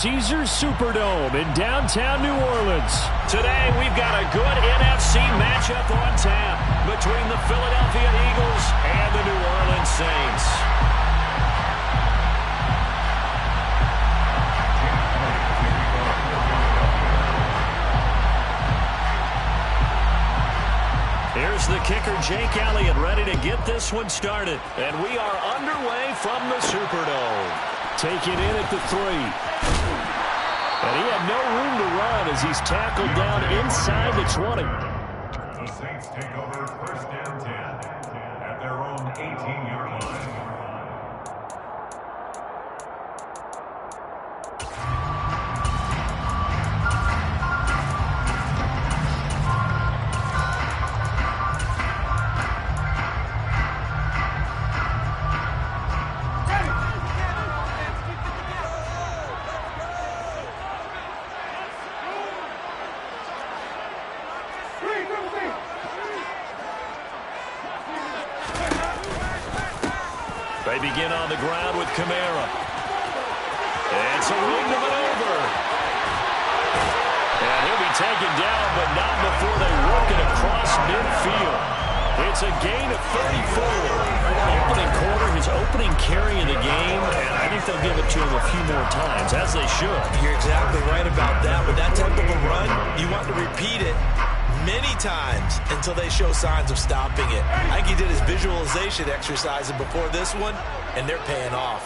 Caesars Superdome in downtown New Orleans. Today, we've got a good NFC matchup on tap between the Philadelphia Eagles and the New Orleans Saints. Here's the kicker, Jake Elliott, ready to get this one started. And we are underway from the Superdome. Taken in at the 3. And he had no room to run as he's tackled down inside the 20. The Saints take over first and 10 at their own 18-yard line. They begin on the ground with Kamara. It's a wing to maneuver. And he'll be taken down, but not before they work it across midfield. It's a gain of 34. Opening quarter, his opening carry of the game, and I think they'll give it to him a few more times, as they should. You're exactly right about that. With that type of a run, you want to repeat it many times until they show signs of stopping it. I think he did his visualization exercise before this one, and they're paying off.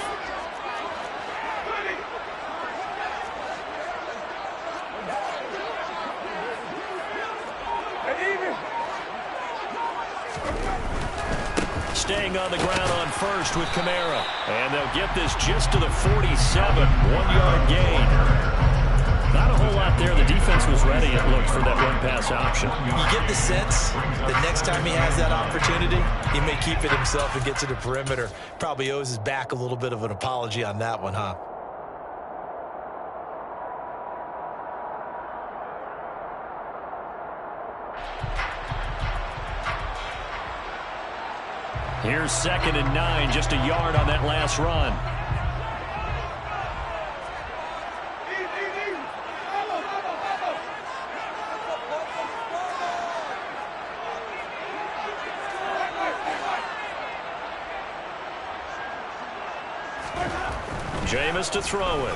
Staying on the ground on first with Kamara. And they'll get this just to the 47. 1-yard gain. Not a whole lot there. The defense was ready, it looked, for that run-pass option. You get the sense that next time he has that opportunity, he may keep it himself and get to the perimeter. Probably owes his back a little bit of an apology on that one, huh? Here's 2nd and 9, just a yard on that last run. Jameis to throw it.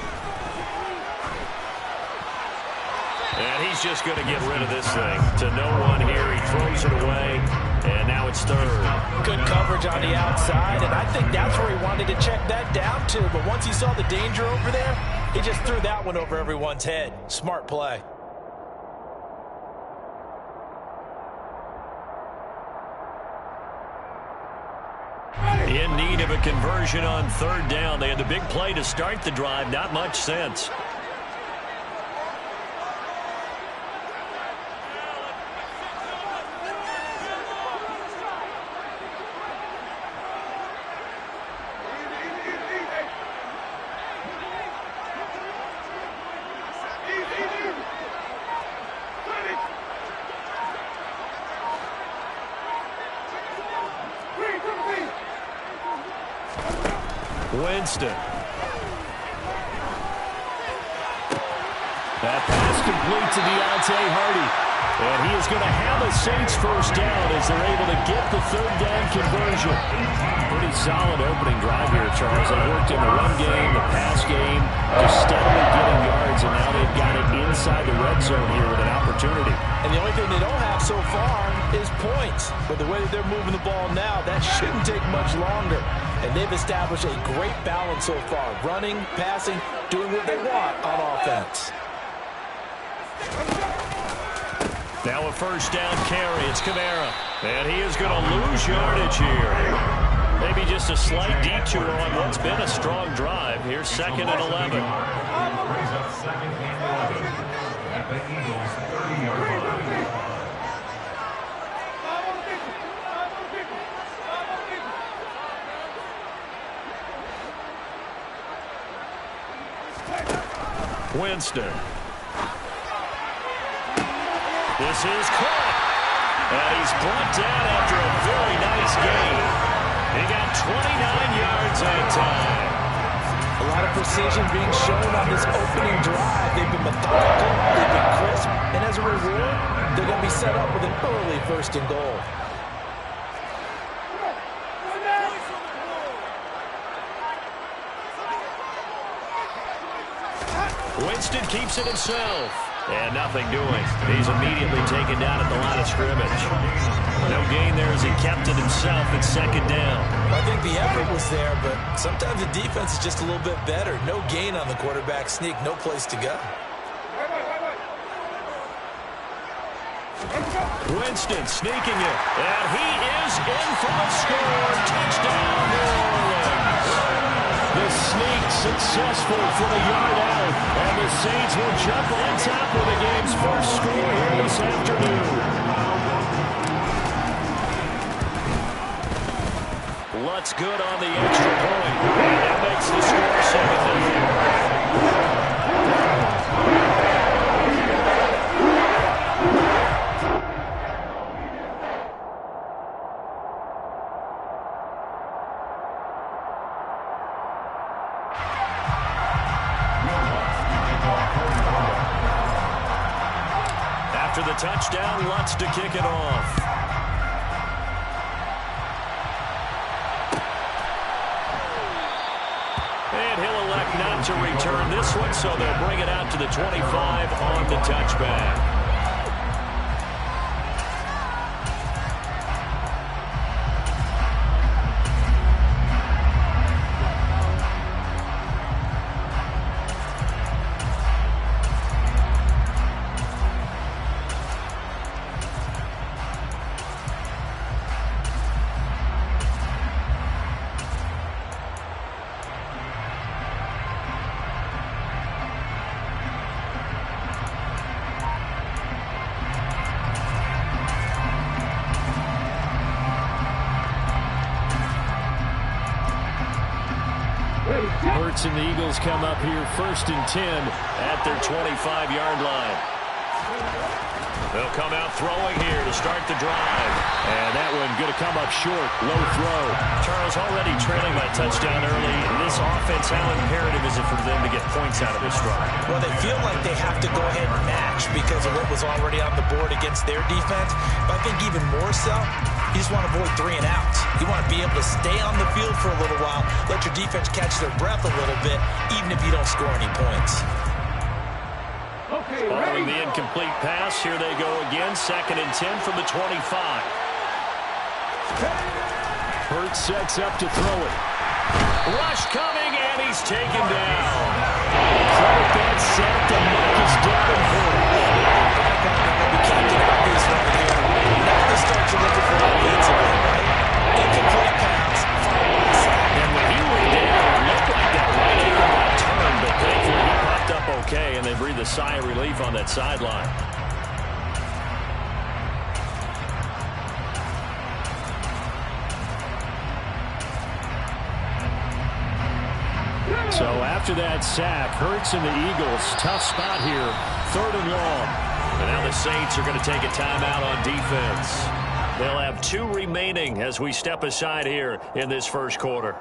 And he's just going to get rid of this thing. To no one here. He throws it away. And now it's 3rd. Good coverage on the outside, and I think that's where he wanted to check that down to. But once he saw the danger over there, he just threw that one over everyone's head. Smart play. In need of a conversion on 3rd down. They had the big play to start the drive. Not much sense. Winston. That pass complete to Deontay Hardy. And he is going to have a Saints first down as they're able to get the 3rd down conversion. Pretty solid opening drive here, Charles. They worked in the run game, the pass game, just steadily getting yards, and now they've got it inside the red zone here with an opportunity. And the only thing they don't have so far is points. But the way that they're moving the ball now, that shouldn't take much longer. And they've established a great balance so far. Running, passing, doing what they want on offense. Now a 1st down carry. It's Kamara. And he is going to lose yardage here. Maybe just a slight detour on what's been a strong drive. Here's 2nd and 11. Brings up 2nd and 11 at the Eagles' 30-yard line. Winston. This is caught. And he's brought down after a very nice gain. He got 29 yards that time. A lot of precision being shown on this opening set up with an early 1st and goal. Winston keeps it himself. And nothing doing. He's immediately taken down at the line of scrimmage. No gain there as he kept it himself at 2nd down. I think the effort was there, but sometimes the defense is just a little bit better. No gain on the quarterback sneak. No place to go. Winston sneaking it. And he is in for a score. Touchdown, New Orleans. The sneak successful from a yard out. And the Saints will jump on top of the game's first score here this afternoon. Lutz good on the extra point. And that makes the score 7-0. After the touchdown, Lutz to kick it off. And he'll elect not to return this one, so they'll bring it out to the 25 on the touchback. Hurts and the Eagles come up here 1st and 10 at their 25-yard line. They'll come out throwing here to start the drive. And that one going to come up short. Low throw. Charles already trailing by a touchdown early. This offense, how imperative is it for them to get points out of this drive? Well, they feel like they have to go ahead and match because of what was already on the board against their defense. But I think even more so, you just want to avoid 3 and outs. You want to be able to stay on the field for a little while, let your defense catch their breath a little bit, even if you don't score any points. Following the incomplete pass, here they go again. 2nd and 10 from the 25. Hurts sets up to throw it. Rush coming, and he's taken down. Credit that set to Marcus Davenport. You can't get out this right here. Now they start to look for offensively, right? Incomplete pass, followed by a sack. And when he went down, it looked like that right ankle got turned, but thankfully he popped up okay, and they breathed a sigh of relief on that sideline. So after that sack, Hurts and the Eagles, tough spot here, 3rd and long. And now the Saints are going to take a timeout on defense. They'll have 2 remaining as we step aside here in this first quarter.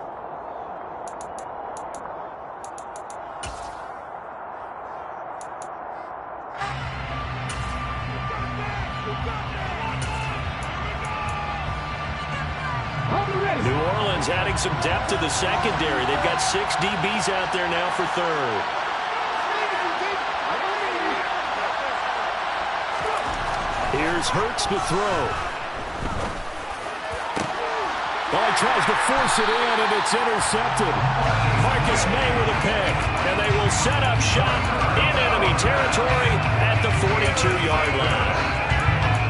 New Orleans adding some depth to the secondary. They've got 6 DBs out there now for 3rd. Here's Hurts to throw. Well, he tries to force it in, and it's intercepted. Marcus May with a pick, and they will set up shop in enemy territory at the 42-yard line.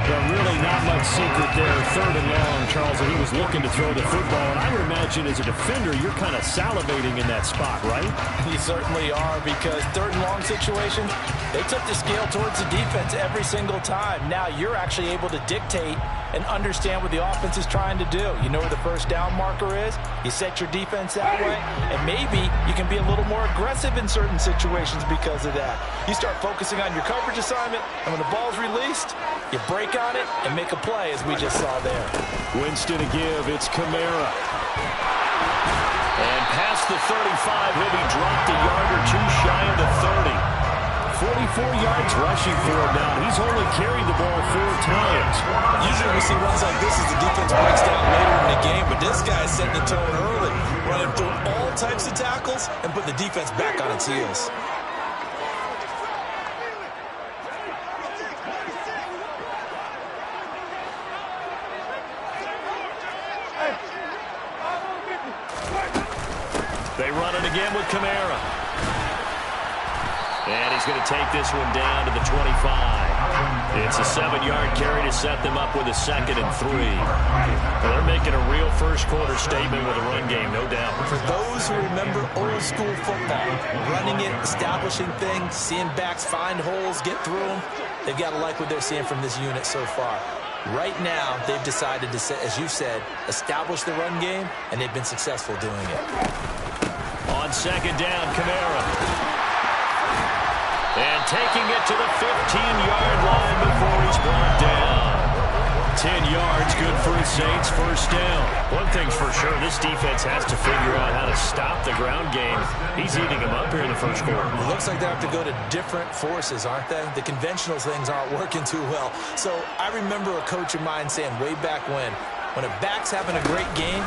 But really not much secret there. 3rd and long, Charles, and he was looking to throw the football. And I would imagine as a defender, you're kind of salivating in that spot, right? You certainly are, because 3rd and long situations, they took the scale towards the defense every single time. Now you're actually able to dictate and understand what the offense is trying to do. You know where the first down marker is. You set your defense that way, and maybe you can be a little more aggressive in certain situations because of that. You start focusing on your coverage assignment, and when the ball's released, you break on it and make a play, as we just saw there. Winston to give. It's Kamara. And past the 35, he'll be dropped a yard or 2 shy of the 30. yards rushing for him now. He's only carried the ball 4 times. Usually we see runs like this as the defense breaks down later in the game, but this guy is setting the tone early, running through all types of tackles and putting the defense back on its heels. They run it again with Kamara. And he's going to take this one down to the 25. It's a 7-yard carry to set them up with a 2nd and 3. Well, they're making a real first-quarter statement with a run game, no doubt. For those who remember old-school football, running it, establishing things, seeing backs find holes, get through them, they've got to like what they're seeing from this unit so far. Right now, they've decided to, as you said, establish the run game, and they've been successful doing it. On 2nd down, Kamara. And taking it to the 15-yard line before he's brought down. 10 yards, good for his Saints, first down. One thing's for sure, this defense has to figure out how to stop the ground game. He's eating them up here in the first quarter. It looks like they have to go to different forces, aren't they? The conventional things aren't working too well. So I remember a coach of mine saying way back when a back's having a great game,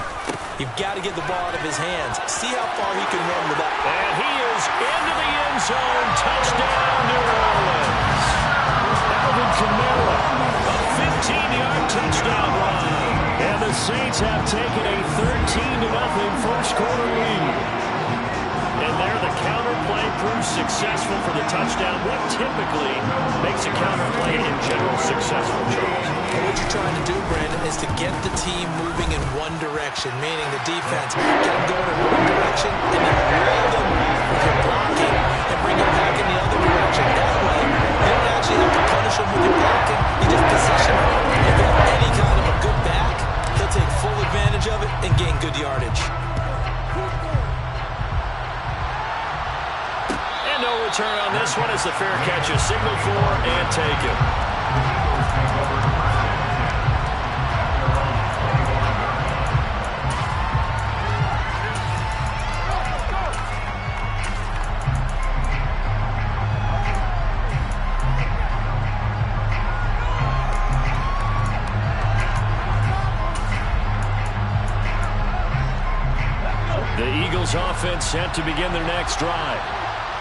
you've got to get the ball out of his hands. See how far he can run with that. And he is into the end zone. Touchdown, New Orleans. Alvin Kamara, a 15-yard touchdown run. And the Saints have taken a 13-0 first-quarter lead. And there the counter play proves successful for the touchdown. What typically makes a counter play in general successful, Charles? And what you're trying to do, Brandon, is to get the team moving in one direction, meaning the defense get them going in one direction and then roll them with your blocking and bring them back in the other direction. That way, you don't actually have to punish them with your blocking. You just position them. If they have any kind of a good back, they'll take full advantage of it and gain good yardage. No return on this one as the fair catch is signaled for and taken. The Eagles offense set to begin their next drive.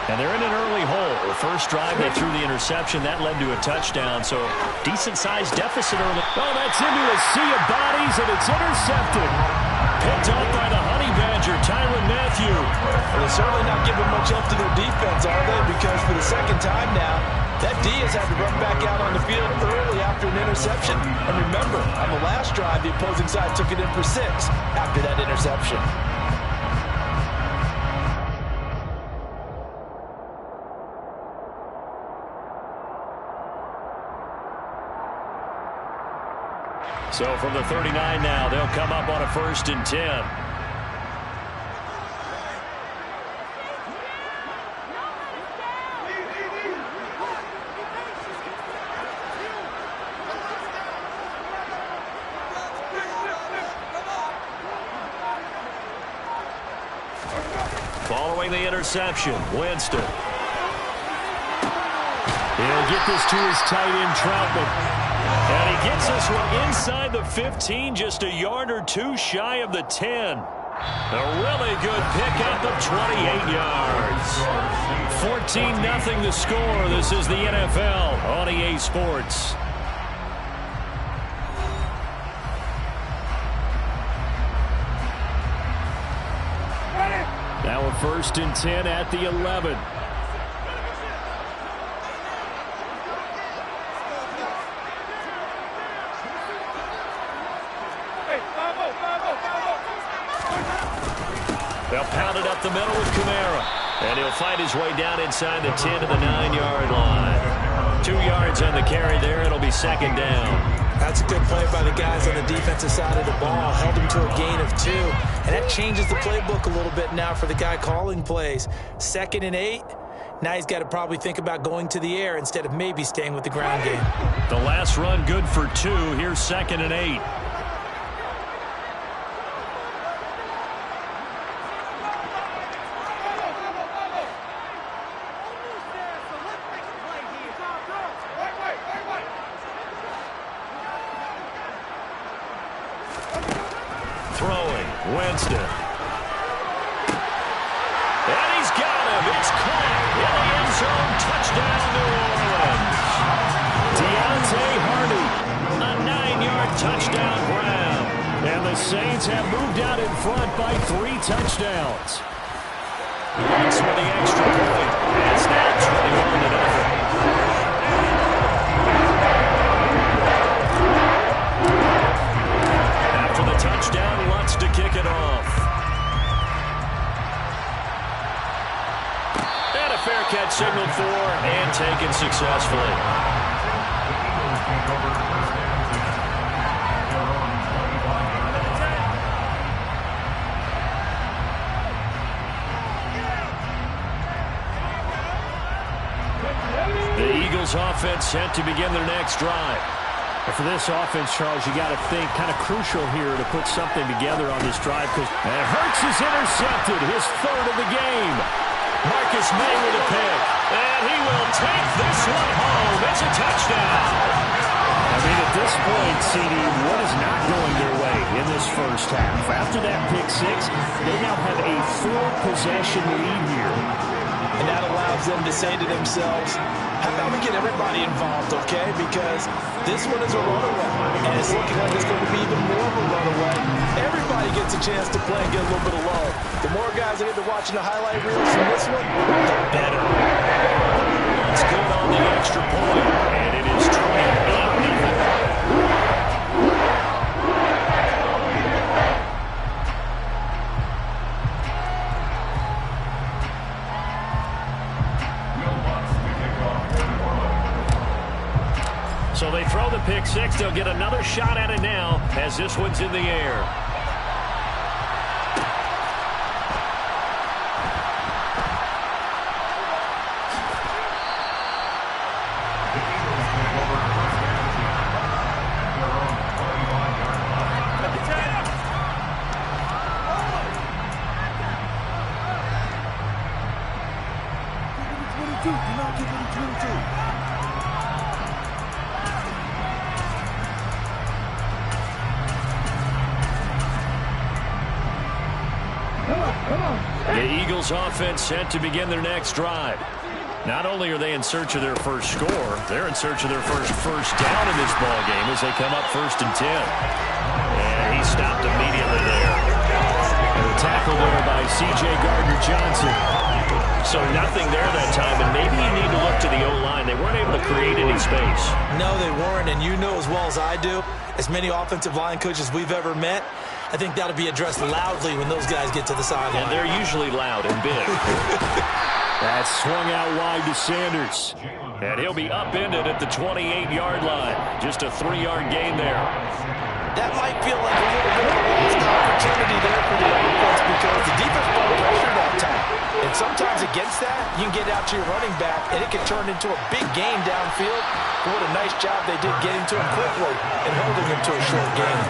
And they're in an early hole. The first drive, they threw the interception. That led to a touchdown, so decent-sized deficit early. Oh, that's into a sea of bodies, and it's intercepted. Picked off by the Honey Badger, Tyrann Mathieu. Well, they're certainly not giving much up to their defense, are they? Because for the second time now, that Diaz had to run back out on the field early after an interception. And remember, on the last drive, the opposing side took it in for 6 after that interception. So from the 39 now, they'll come up on a 1st and 10. Following the interception, Winston. He'll get this to his tight end, Troutman. And he gets this one inside the 15, just a yard or 2 shy of the 10. A really good pickup of 28 yards. 14-0 the score. This is the NFL on EA Sports. Now a 1st and 10 at the 11. They'll pound it up the middle with Kamara. And he'll find his way down inside the 10 to the 9-yard line. 2 yards on the carry there. It'll be 2nd down. That's a good play by the guys on the defensive side of the ball. Held him to a gain of 2. And that changes the playbook a little bit now for the guy calling plays. 2nd and 8. Now he's got to probably think about going to the air instead of maybe staying with the ground game. The last run good for 2. Here's 2nd and 8. Winston. And he's got him. It's caught in the end zone. Touchdown, New Orleans. Deontay Hardy, a 9-yard touchdown grab. And the Saints have moved out in front by 3 touchdowns. That's for the extra point. It's now 21-0. After the touchdown, Lutz to kick it off. And a fair catch signaled for and taken successfully. The Eagles offense set to begin their next drive. And for this offense, Charles, you got to think kind of crucial here to put something together on this drive. And Hurts is intercepted, his 3rd of the game. Marcus May with a pick. And he will take this one home. It's a touchdown. I mean, at this point, CD, what is not going their way in this first half? After that pick 6, they now have a 4-possession lead here. And that allows them to say to themselves, how about we get everybody involved, okay? Because this one is a runaway, and it's looking like it's going to be even more of a runaway. Everybody gets a chance to play and get a little bit of love. The more guys that get to watching the highlight reels from this one, the better. It's good on the extra point, and it is 28-0. So they throw the pick 6. They'll get another shot at it now as this one's in the air. The Eagles offense set to begin their next drive. Not only are they in search of their first score, they're in search of their first down in this ball game as they come up 1st and 10. And he stopped immediately there. And the tackle there by C.J. Gardner-Johnson. So nothing there that time, and maybe you need to look to the O-line. They weren't able to create any space. No, they weren't, and you know as well as I do, as many offensive line coaches we've ever met, I think that'll be addressed loudly when those guys get to the sideline. And they're usually loud and big. That's swung out wide to Sanders. And he'll be upended at the 28-yard line. Just a 3-yard gain there. That might feel like a little bit of a lost opportunity there for the offense because the defense brought pressure that time. And sometimes against that, you can get out to your running back, and it can turn into a big gain downfield. But what a nice job they did getting to him quickly and holding him to a short gain.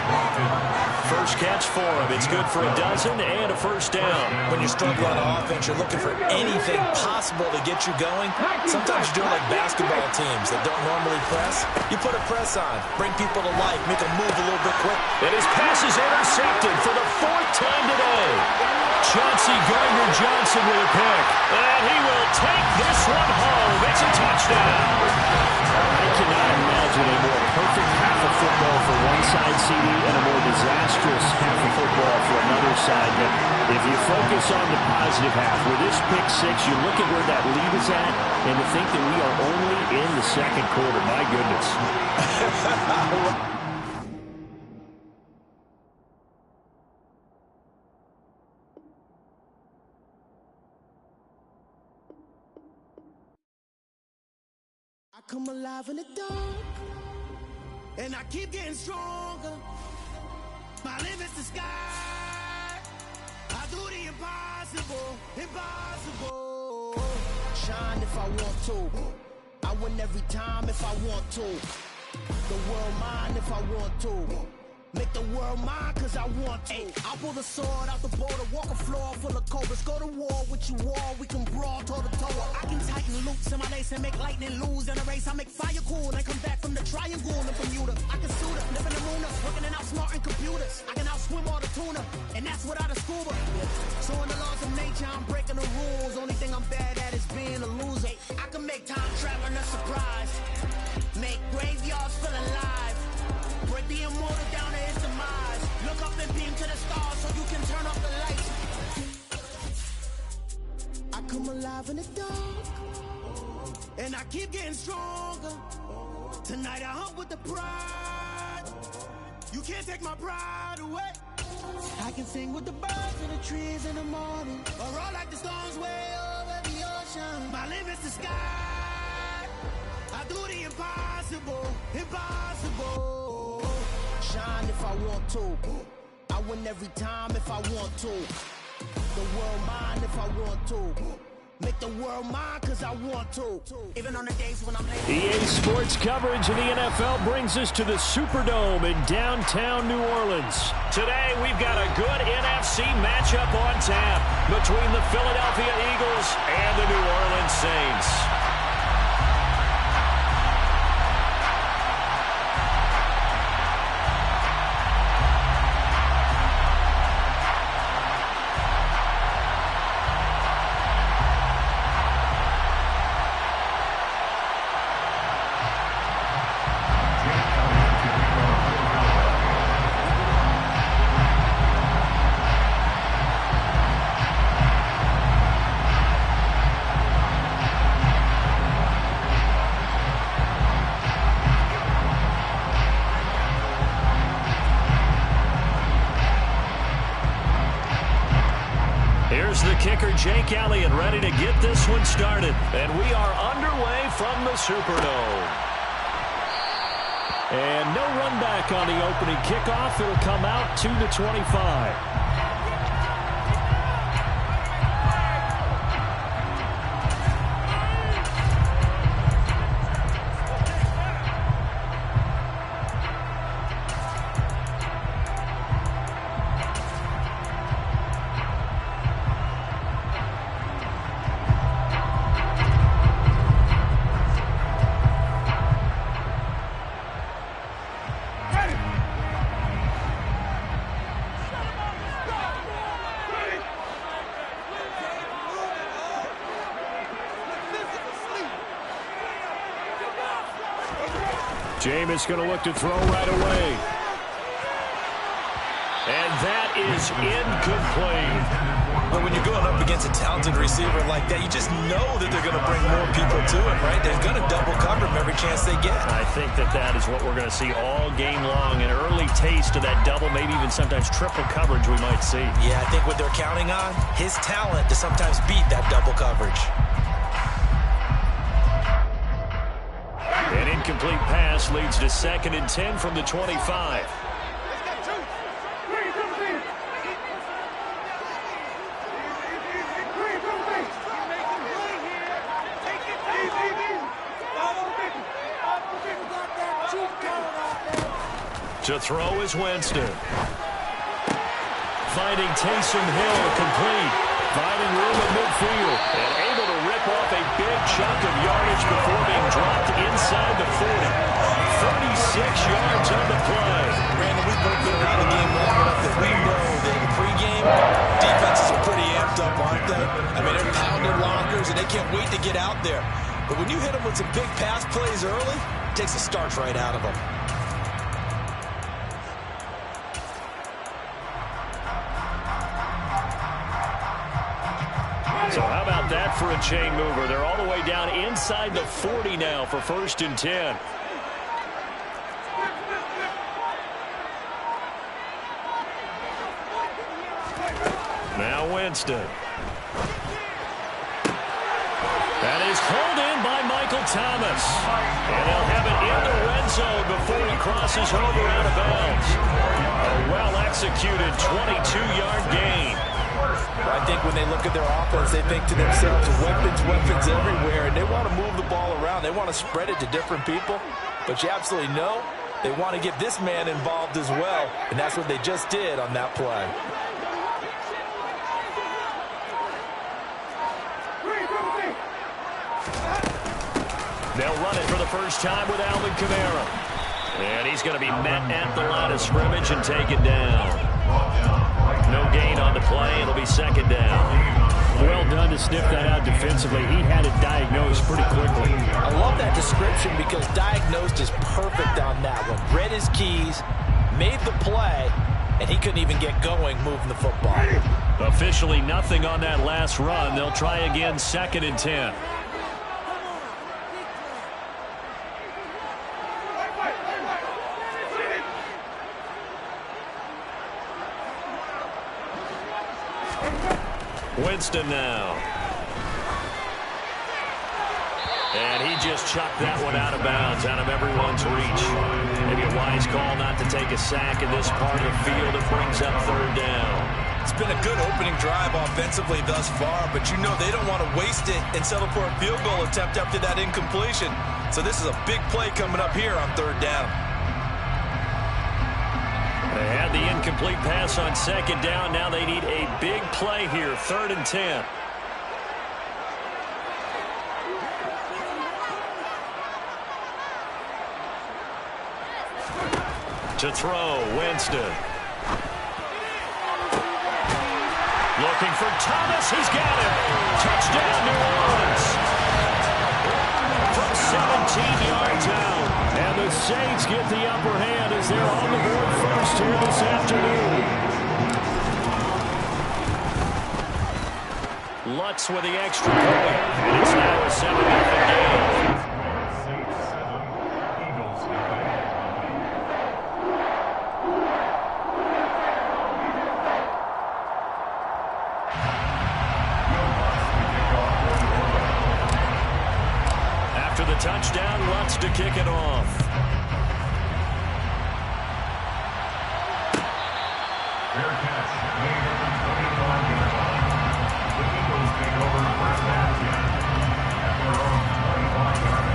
First catch for him. It's good for a dozen and a first down. When you're struggling on offense, you're looking for anything possible to get you going. Sometimes you're doing like basketball teams that don't normally press. You put a press on, bring people to life, make them move a little bit quick. And his pass is intercepted for the 4th time today. Chauncey Gardner-Johnson with a pick. And he will take this one home. It's a touchdown. I cannot imagine a more perfect half of football for one side, CD, and a more disastrous half of football for another side. But if you focus on the positive half, with this pick 6, you look at where that lead is at, and to think that we are only in the 2nd quarter. My goodness. Come alive in the dark, and I keep getting stronger. My limit's the sky. I do the impossible, impossible. Shine if I want to. I win every time if I want to. The world mine if I want to. Make the world mine cause I want to. I'll pull the sword out the border, walk a floor full of cobras. Go to war with you all, we can brawl toe to toe. I can tighten loops in my lace and make lightning lose in a race. I make fire cool and come back from the triangle in Bermuda. I can suit up, live in the moon, working and outsmarting computers. I can outswim all the tuna, and that's without a scuba. So in the laws of nature, I'm breaking the rules. Only thing I'm bad at is being a loser. I can make time traveling a surprise, make graveyards feel alive. Break the immortal down to his demise. Look up and beam to the stars so you can turn off the lights. I come alive in the dark, and I keep getting stronger. Tonight I hunt with the pride. You can't take my pride away. I can sing with the birds and the trees in the morning, or roll like the storms way over the ocean. My limit's the sky. I do the impossible, impossible. Shine if I want to. I win every time if I want to. The world mine if I want to. Make the world mine cause I want to. Even on the days when I'm late. EA Sports coverage of the NFL brings us to the Superdome in downtown New Orleans. Today we've got a good NFC matchup on tap between the Philadelphia Eagles and the New Orleans Saints. Here's the kicker, Jake Elliott, ready to get this one started. And we are underway from the Superdome. And no run back on the opening kickoff. It'll come out 2-25. Jameis going to look to throw right away. And that is incomplete. But when you're going up against a talented receiver like that, you just know that they're going to bring more people to him, right? They're going to double cover him every chance they get. I think that is what we're going to see all game long. An early taste of that double, maybe even sometimes triple coverage we might see. Yeah, I think what they're counting on, his talent to sometimes beat that double coverage. An incomplete pass leads to 2nd and 10 from the 25. To throw is Winston. Finding Taysom Hill complete. Finding room at midfield. And able to rip off a big chunk of yardage before being dropped inside the 40. 36 yards on the play. Brandon, we've both been around the game long enough that we know that in pregame, defenses are pretty amped up, aren't they? I mean, they're pounding lockers, and they can't wait to get out there. But when you hit them with some big pass plays early, it takes the starch right out of them. So how about that for a chain mover? They're all the way down inside the 40 now for 1st and 10. Now Winston. That is hauled in by Michael Thomas. And they'll have it in the red zone before he crosses over out of bounds. A well-executed 22-yard gain. I think when they look at their offense, they think to themselves, weapons everywhere, and they want to move the ball around. They want to spread it to different people. But you absolutely know They want to get this man involved as well, and that's what they just did on that play. They'll run it for the first time with Alvin Kamara. And he's going to be met at the line of scrimmage and taken down. No gain on the play. It'll be second down. Well done to sniff that out defensively. He had it diagnosed pretty quickly. I love that description because diagnosed is perfect on that one. Read his keys, made the play, and he couldn't even get going moving the football. Officially nothing on that last run. They'll try again, 2nd and 10. Winston now. And he just chucked that one out of bounds, out of everyone's reach. Maybe a wise call not to take a sack in this part of the field. It brings up 3rd down. It's been a good opening drive offensively thus far, but you know they don't want to waste it and settle for a field goal attempt after that incompletion. So this is a big play coming up here on 3rd down. They had the incomplete pass on 2nd down. Now they need a big play here, 3rd and 10. To throw, Winston. Looking for Thomas. He's got it. Touchdown, New Orleans. From 17 yards out. And the Saints get the upper hand as they're on the board first here this afternoon. Lutz with the extra point. And it's now a 7-0 game. Saints 7, Eagles nothing. After the touchdown, Lutz to kick it off. Fair catch made at the 25-yard line. The Eagles take over 1st and 10 at their own 25-yard line.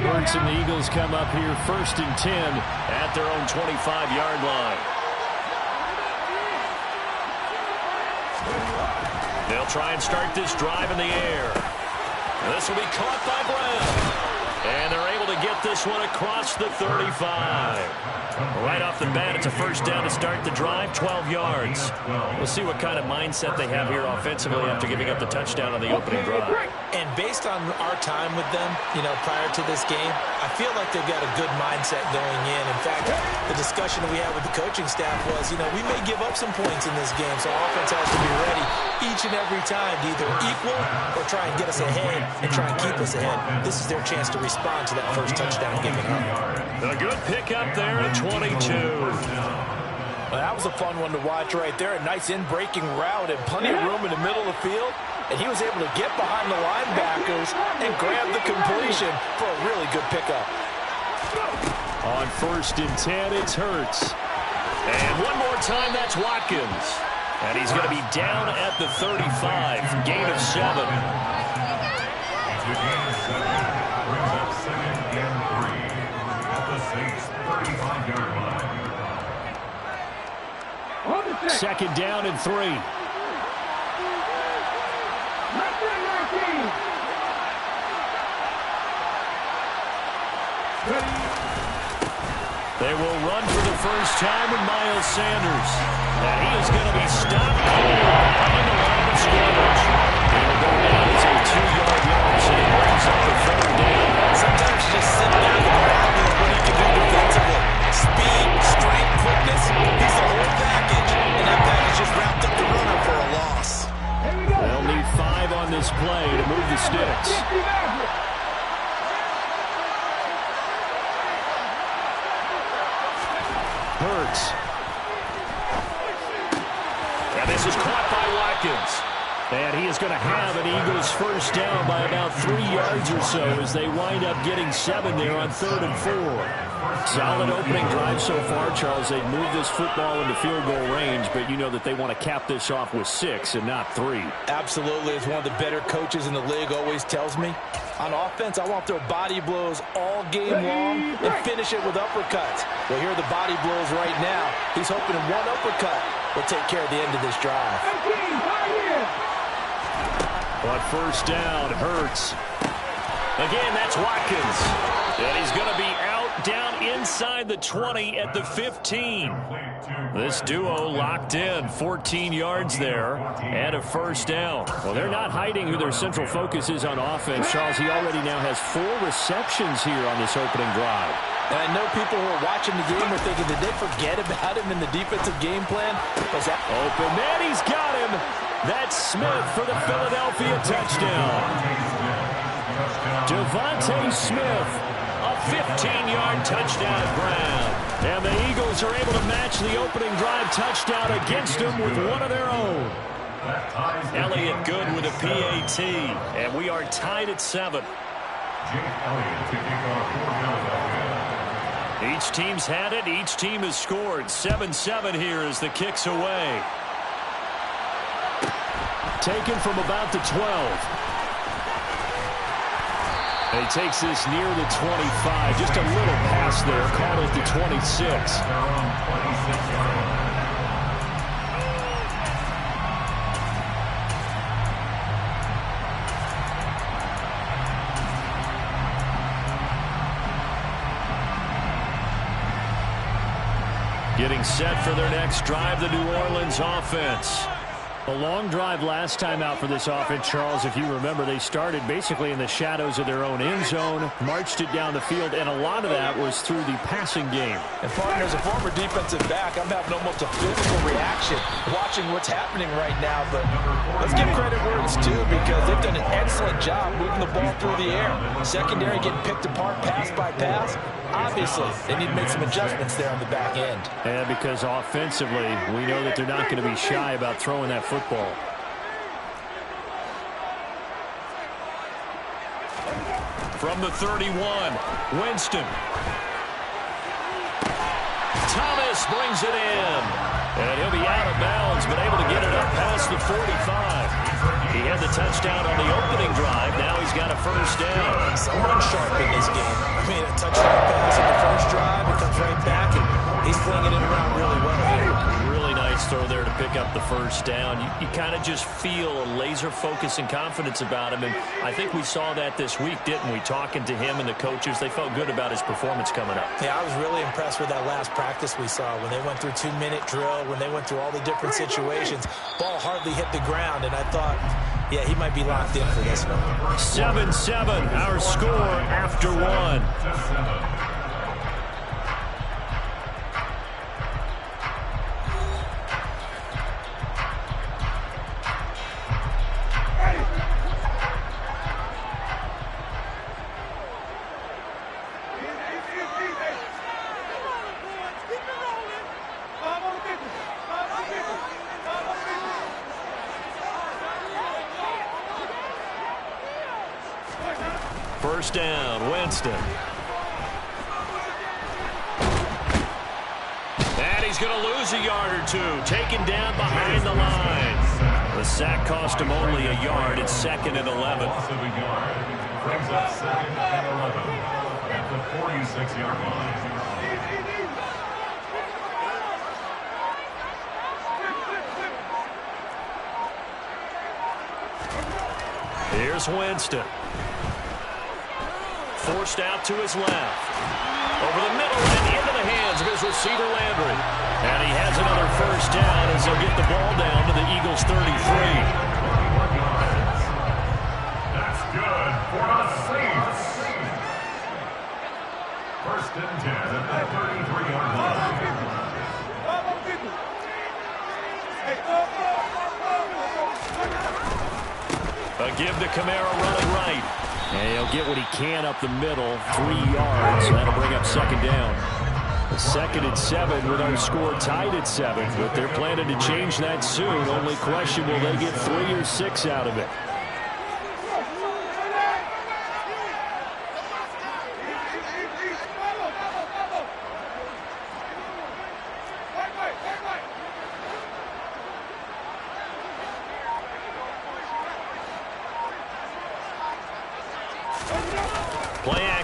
Hurts and the Eagles come up here 1st and 10 At their own 25-yard line. They'll try and start this drive in the air. This will be caught by Brown. And they're able to get this one across the 35. Right off the bat, it's a 1st down to start the drive, 12 yards. We'll see what kind of mindset they have here offensively after giving up the touchdown on the opening drive. And based on our time with them, you know, prior to this game, I feel like they've got a good mindset going in. In fact, the discussion we had with the coaching staff was, you know, we may give up some points in this game, so offense has to be ready each and every time to either equal or try and get us ahead and try and keep us ahead. This is their chance to respond to that first touchdown given up. A good pickup there at 22. Well, that was a fun one to watch right there. A nice in-breaking route and plenty of room in the middle of the field. And he was able to get behind the linebackers and grab the completion for a really good pickup. On 1st and 10, it's Hurts. And one more time, that's Watkins. And he's going to be down at the 35. Gain of 7. The gain of 7 brings up 2nd and 3 at the Saints 35-yard line. 2nd down and 3. They will run for the first time with Miles Sanders. And he is going to be stopped behind the line of scrimmage. He will go down as a 2-yard loss, and he brings up the 3rd down. Sometimes you just sit back and marvel at what he can do defensively. Speed, strength, quickness, he's the whole package. And that package just wrapped up the runner for a loss. They'll need 5 on this play to move the sticks. Hurts. And this is caught by Watkins. And he is going to have an Eagles 1st down by about 3 yards or so as they wind up getting 7 there on 3rd and 4. Solid opening drive so far, Charles. They've moved this football into field goal range, but you know that they want to cap this off with 6 and not 3. Absolutely. As one of the better coaches in the league always tells me, on offense, I want their body blows all game long and finish it with uppercuts. Well, here are the body blows right now. He's hoping one uppercut will take care of the end of this drive. But first down, Hurts. Again, that's Watkins. And he's going to be out down inside the 20 at the 15. This duo locked in, 14 yards there, and a first down. Well, they're not hiding who their central focus is on offense. Charles, he already now has 4 receptions here on this opening drive. And I know people who are watching the game are thinking, did they forget about him in the defensive game plan? Open man, he's got him. That's Smith for the Philadelphia touchdown. Devontae Smith, a 15-yard touchdown grab. And the Eagles are able to match the opening drive touchdown against them with one of their own. Elliott good with a PAT, and we are tied at 7. Each team's had it. Each team has scored. 7-7 here as the kick's away. Taken from about the 12. And he takes this near the 25. Just a little pass there. Called it the 26. Getting set for their next drive, the New Orleans offense. A long drive last time out for this offense, Charles. If you remember, they started basically in the shadows of their own end zone, marched it down the field, and a lot of that was through the passing game. And partner, as a former defensive back, I'm having almost a physical reaction watching what's happening right now. But let's give credit where it's due, because they've done an excellent job moving the ball through the air. Secondary getting picked apart pass by pass. Obviously, they need to make some adjustments there on the back end. And because offensively, we know that they're not going to be shy about throwing that football. From the 31, Winston. Thomas brings it in. And he'll be out of bounds, but able to get it up past the 45. He had the touchdown on the opening drive. Now he's got a first down. Someone sharp in this game. I mean, a touchdown pass in the first drive. It comes right back, and he's flinging it around really well here. Really nice throw there to pick up the first down. You kind of just feel a laser focus and confidence about him, and I think we saw that this week, didn't we? Talking to him and the coaches, they felt good about his performance coming up. Yeah, I was really impressed with that last practice we saw when they went through 2-minute drill, when they went through all the different situations. Ball hardly hit the ground, and I thought, yeah, he might be locked in for this one. 7-7, our score after 1. First down, Winston. And he's going to lose a yard or two. Taken down behind the line. The sack cost him only a yard. It's 2nd and 11. Brings up 2nd and 11 at the 46-yard line. Here's Winston. Forced out to his left. Over the middle and into the hands of his receiver, Landry. And he has another first down as they'll get the ball down to the Eagles' 33. That's good for a Saints. 1st and 10 at the 33-yard line. A give to Kamara running right. And he'll get what he can up the middle, 3 yards. That'll bring up 2nd down. 2nd and 7 with our score tied at 7. But they're planning to change that soon. Only question, will they get 3 or 6 out of it?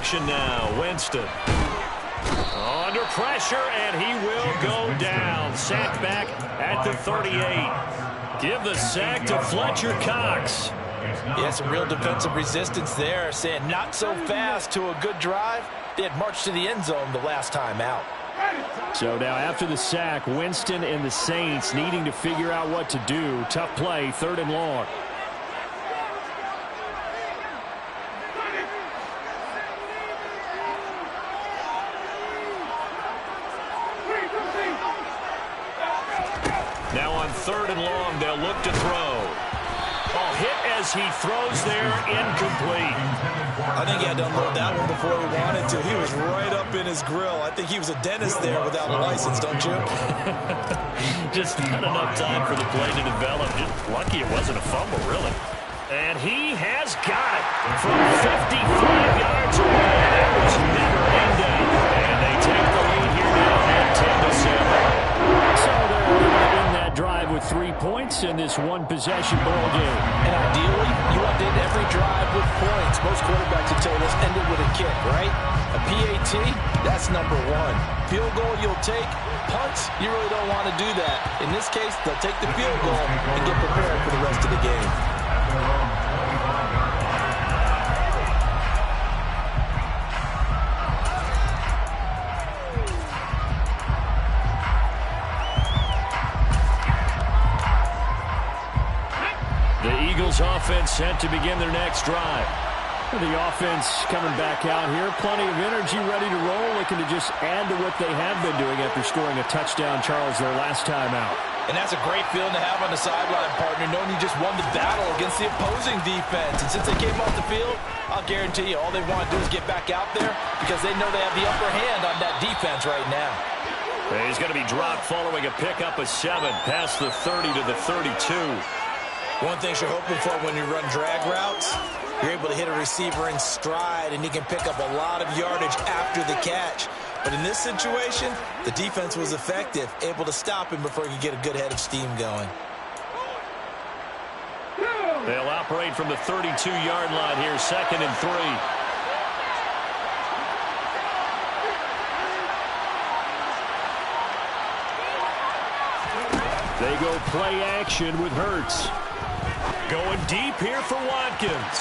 action now. Winston. Under pressure, and he will go down. Sacked back at the 38. Give the sack to Fletcher Cox. Yeah, some real defensive resistance there, saying not so fast to a good drive. They had marched to the end zone the last time out. So now after the sack, Winston and the Saints needing to figure out what to do. Tough play, 3rd and long. Now on 3rd and long, they'll look to throw. Oh, hit as he throws there, incomplete. I think he had to unload that one before he wanted to. He was right up in his grill. I think he was a dentist there without a license, don't you? Just not enough time for the play to develop. Just lucky it wasn't a fumble, really. And he has got it from 55 yards away. That was never aimed at. And they take the lead here now at 10-7. So they're in that drive with 3 points in this one-possession ball game. And ideally, you want to end every drive with points. Most quarterbacks would tell us end it with a kick, right? A PAT, that's number 1. Field goal you'll take. Punts, you really don't want to do that. In this case, they'll take the field goal and get prepared for the rest of the game. Offense set to begin their next drive. The offense coming back out here. Plenty of energy, ready to roll, looking to just add to what they have been doing after scoring a touchdown, Charles, their last time out. And that's a great feeling to have on the sideline, partner, knowing you just won the battle against the opposing defense. And since they came off the field, I'll guarantee you all they want to do is get back out there because they know they have the upper hand on that defense right now. He's going to be dropped following a pickup of 7 past the 30 to the 32. One thing you're hoping for when you run drag routes, you're able to hit a receiver in stride, and he can pick up a lot of yardage after the catch. But in this situation, the defense was effective, able to stop him before he could get a good head of steam going. They'll operate from the 32-yard line here, 2nd and 3. They go play action with Hurts. Going deep here for Watkins.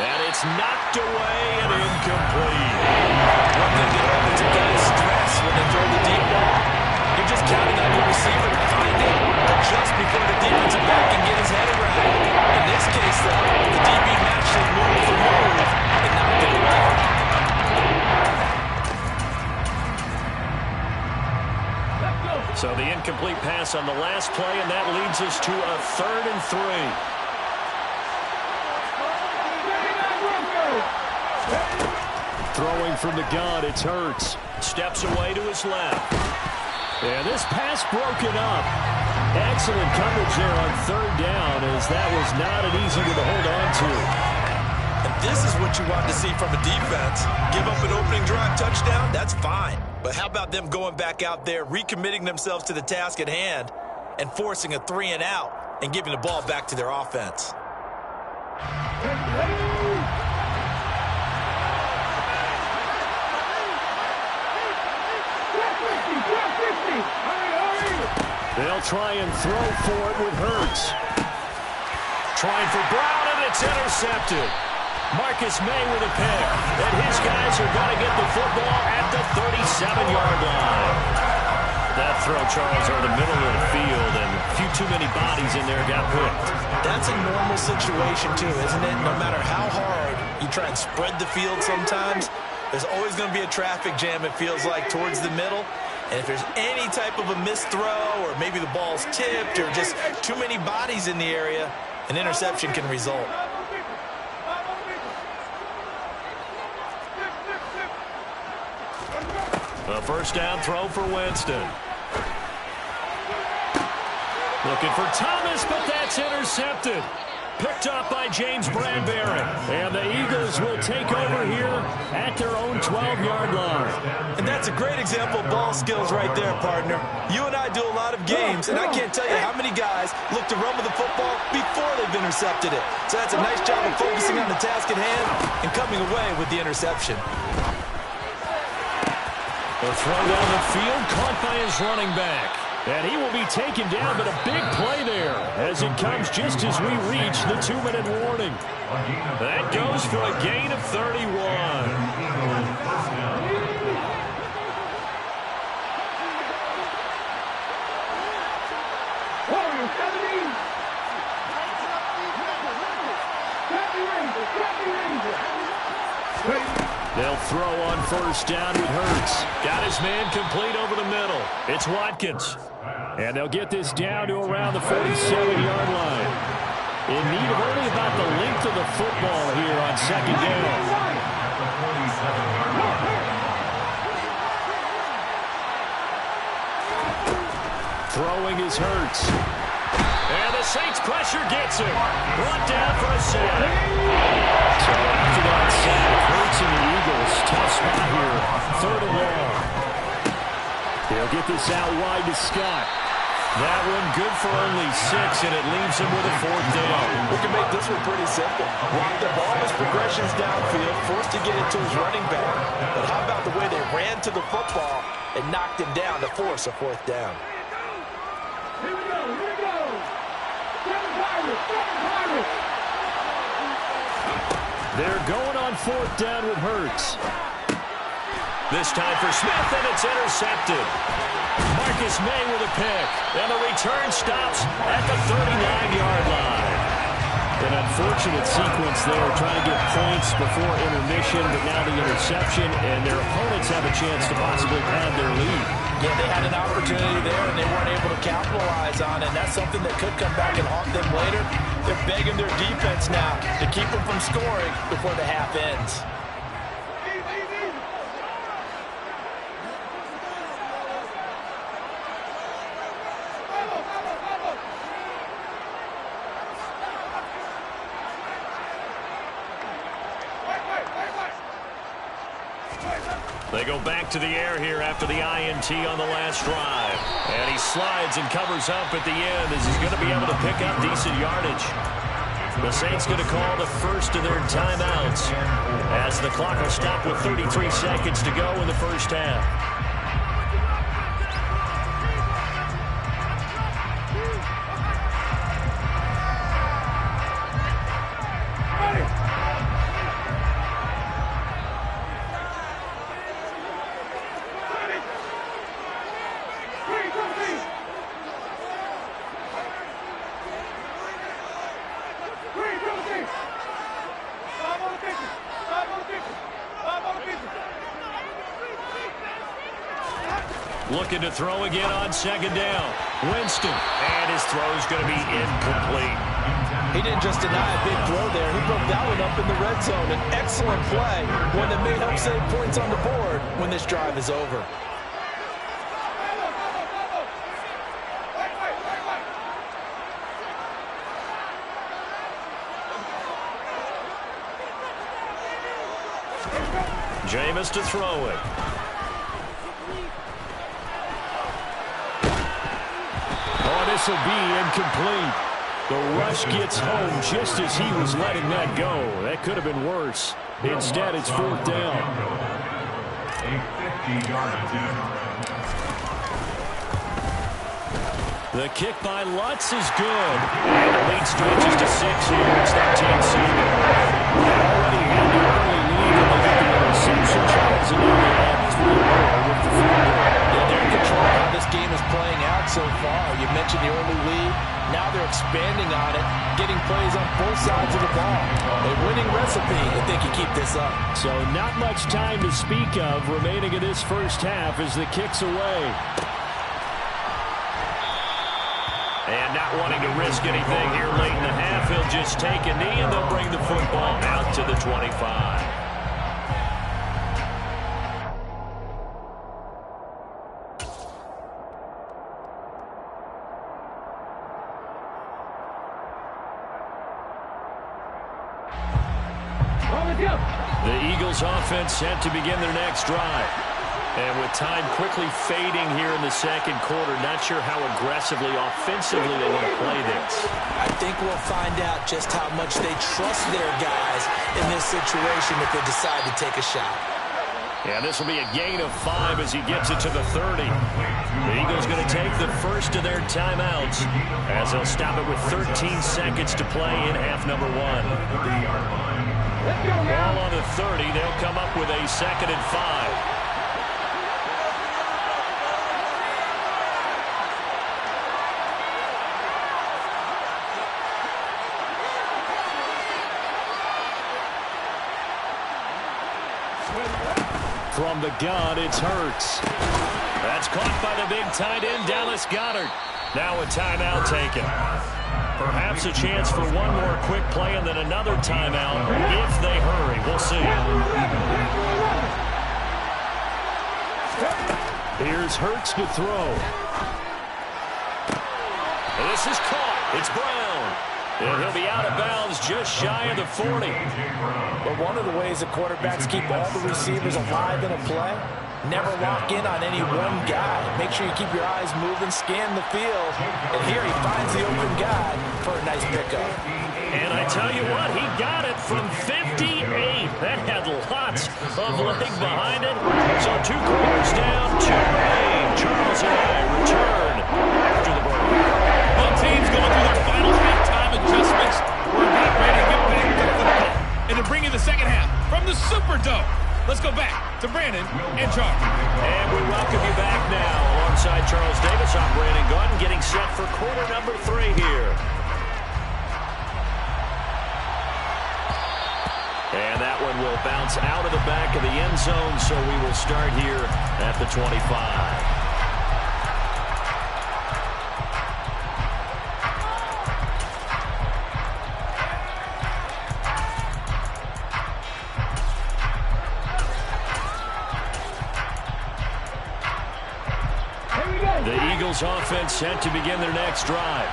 And it's knocked away and incomplete. One thing that happens to guys stress when they throw the deep ball, you're just counting on your receiver to find it just before the defensive back can get his head around it. In this case, though, the DB naturally moved for move and knocked it away. So the incomplete pass on the last play, and that leads us to a 3rd and 3. Throwing from the gun, it's Hurts. Steps away to his left. And this pass broken up. Excellent coverage there on 3rd down, as that was not an easy one to hold on to. And this is what you want to see from a defense. Give up an opening drive touchdown, that's fine. But how about them going back out there, recommitting themselves to the task at hand, and forcing a 3-and-out and giving the ball back to their offense? They'll try and throw for it with Hurts. Trying for Brown, and it's intercepted. Marcus May with a pick. And his guys are going to get the football at the 37-yard line. That throw, Charles, over the middle of the field, and a few too many bodies in there got picked. That's a normal situation, too, isn't it? No matter how hard you try and spread the field sometimes, there's always going to be a traffic jam, it feels like, towards the middle. And if there's any type of a missed throw, or maybe the ball's tipped, or just too many bodies in the area, an interception can result. A first down throw for Winston. Looking for Thomas, but that's intercepted. Picked up by James Bradbury. And the Eagles will take over here at their own 12-yard line. And that's a great example of ball skills right there, partner. You and I do a lot of games, and I can't tell you how many guys look to run with the football before they've intercepted it. So that's a nice job of focusing on the task at hand and coming away with the interception. The throw down the field, caught by his running back. And he will be taken down, but a big play there as it comes just as we reach the 2-minute warning. That goes for a gain of 31. They'll throw on first down with Hurts. Got his man complete over the middle. It's Watkins. And they'll get this down to around the 47-yard line. In need of only about the length of the football here on second down. Throwing is Hurts. And the Saints pressure gets him. Brought down for a sack. So after that sack, Hurts and the Eagles, tough spot here. 3rd and long. They'll get this out wide to Scott. That one good for only 6, and it leaves him with a 4th down. We can make this one pretty simple. Block the ball as progressions downfield, forced to get it to his running back. But how about the way they ran to the football and knocked him down to force a 4th down? Here we go. They're going on 4th down with Hurts. This time for Smith, and it's intercepted. Marcus May with a pick, and the return stops at the 39-yard line. An unfortunate sequence there, trying to get points before intermission, but now the interception, and their opponents have a chance to possibly pad their lead. Yeah, they had an opportunity there, and they weren't able to capitalize on it. And that's something that could come back and haunt them later. They're begging their defense now to keep them from scoring before the half ends. They go back to the air here after the INT on the last drive. And he slides and covers up at the end as he's going to be able to pick up decent yardage. The Saints going to call the first of their timeouts as the clock will stop with 33 seconds to go in the first half. Looking to throw again on second down. Winston, and his throw is going to be incomplete. He didn't just deny a big throw there. He broke that one up in the red zone. An excellent play, one that may help save points on the board when this drive is over. Jameis to throw it. This will be incomplete. The rush gets home just as he was letting that go. That could have been worse. Instead, it's 4th down. A 50-yard attempt. The kick by Lutz is good. And the lead stretches to 6 here. It's that Tennessee. They already had the early lead and they got the interception, Charles, and now they add 3 more with the field goal. Yeah, they're in control of how this game is playing out so far. You mentioned the early lead. Now they're expanding on it, getting plays on both sides of the ball. A winning recipe if they can keep this up. So not much time to speak of remaining in this first half as the kick's away. And not wanting to risk anything here late in the half, he'll just take a knee and they'll bring the football out to the 25. The Eagles offense set to begin their next drive. And with time quickly fading here in the second quarter, not sure how aggressively, offensively they want to play this. I think we'll find out just how much they trust their guys in this situation if they decide to take a shot. Yeah, this will be a gain of 5 as he gets it to the 30. The Eagles going to take the first of their timeouts as they'll stop it with 13 seconds to play in half number 1. Ball on the 30. They'll come up with a 2nd and 5. From the gun, it's Hurts. That's caught by the big tight end, Dallas Goedert. Now a timeout taken. Perhaps a chance for one more quick play and then another timeout if they hurry. We'll see. Here's Hurts to throw. This is caught. It's Brown. And he'll be out of bounds just shy of the 40. But one of the ways the quarterbacks keep all the receivers alive in a play, never lock in on any one guy. Make sure you keep your eyes moving, scan the field. And here he finds the open guy for a nice pickup. And I tell you what, he got it from 58. That had lots of leg behind it. So 2 quarters down, 2 remain. Charles and I return after the break. Both teams going through their final halftime adjustments. We're about ready to get back to football and to bring in the second half from the Superdome. Let's go back to Brandon and Charles. And we welcome you back now alongside Charles Davis. I'm Brandon Gunn getting set for quarter number 3 here. And that one will bounce out of the back of the end zone, so we will start here at the 25. The Eagles offense set to begin their next drive.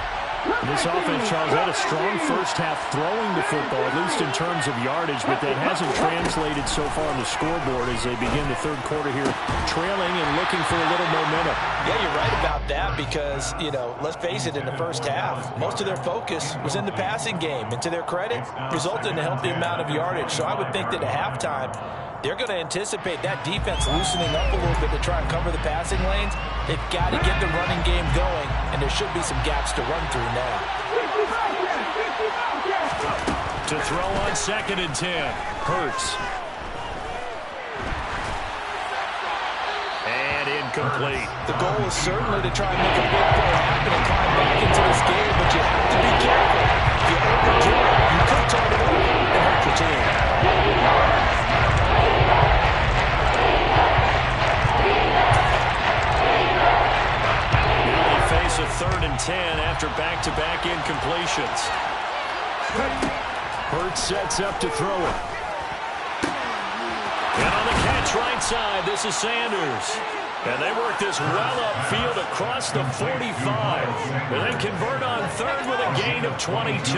This offense, Charles, had a strong first half throwing the football, at least in terms of yardage, but that hasn't translated so far on the scoreboard as they begin the third quarter here, trailing and looking for a little momentum. Yeah, you're right about that because, let's face it, in the first half, most of their focus was in the passing game. And to their credit, resulted in a healthy amount of yardage. So I would think that at halftime, they're going to anticipate that defense loosening up a little bit to try and cover the passing lanes. They've got to get the running game going, and there should be some gaps to run through now. To throw on 2nd and 10, Hurts. And incomplete. The goal is certainly to try and make a big play happen and climb back into this game, but you have to be careful. If you overdo it, you could turn it over and hurt your team. Face a 3rd and 10 after back-to-back incompletions. Hurts sets up to throw it. And on the catch right side, this is Sanders. And they work this well upfield across the 45. And then convert on 3rd with a gain of 22.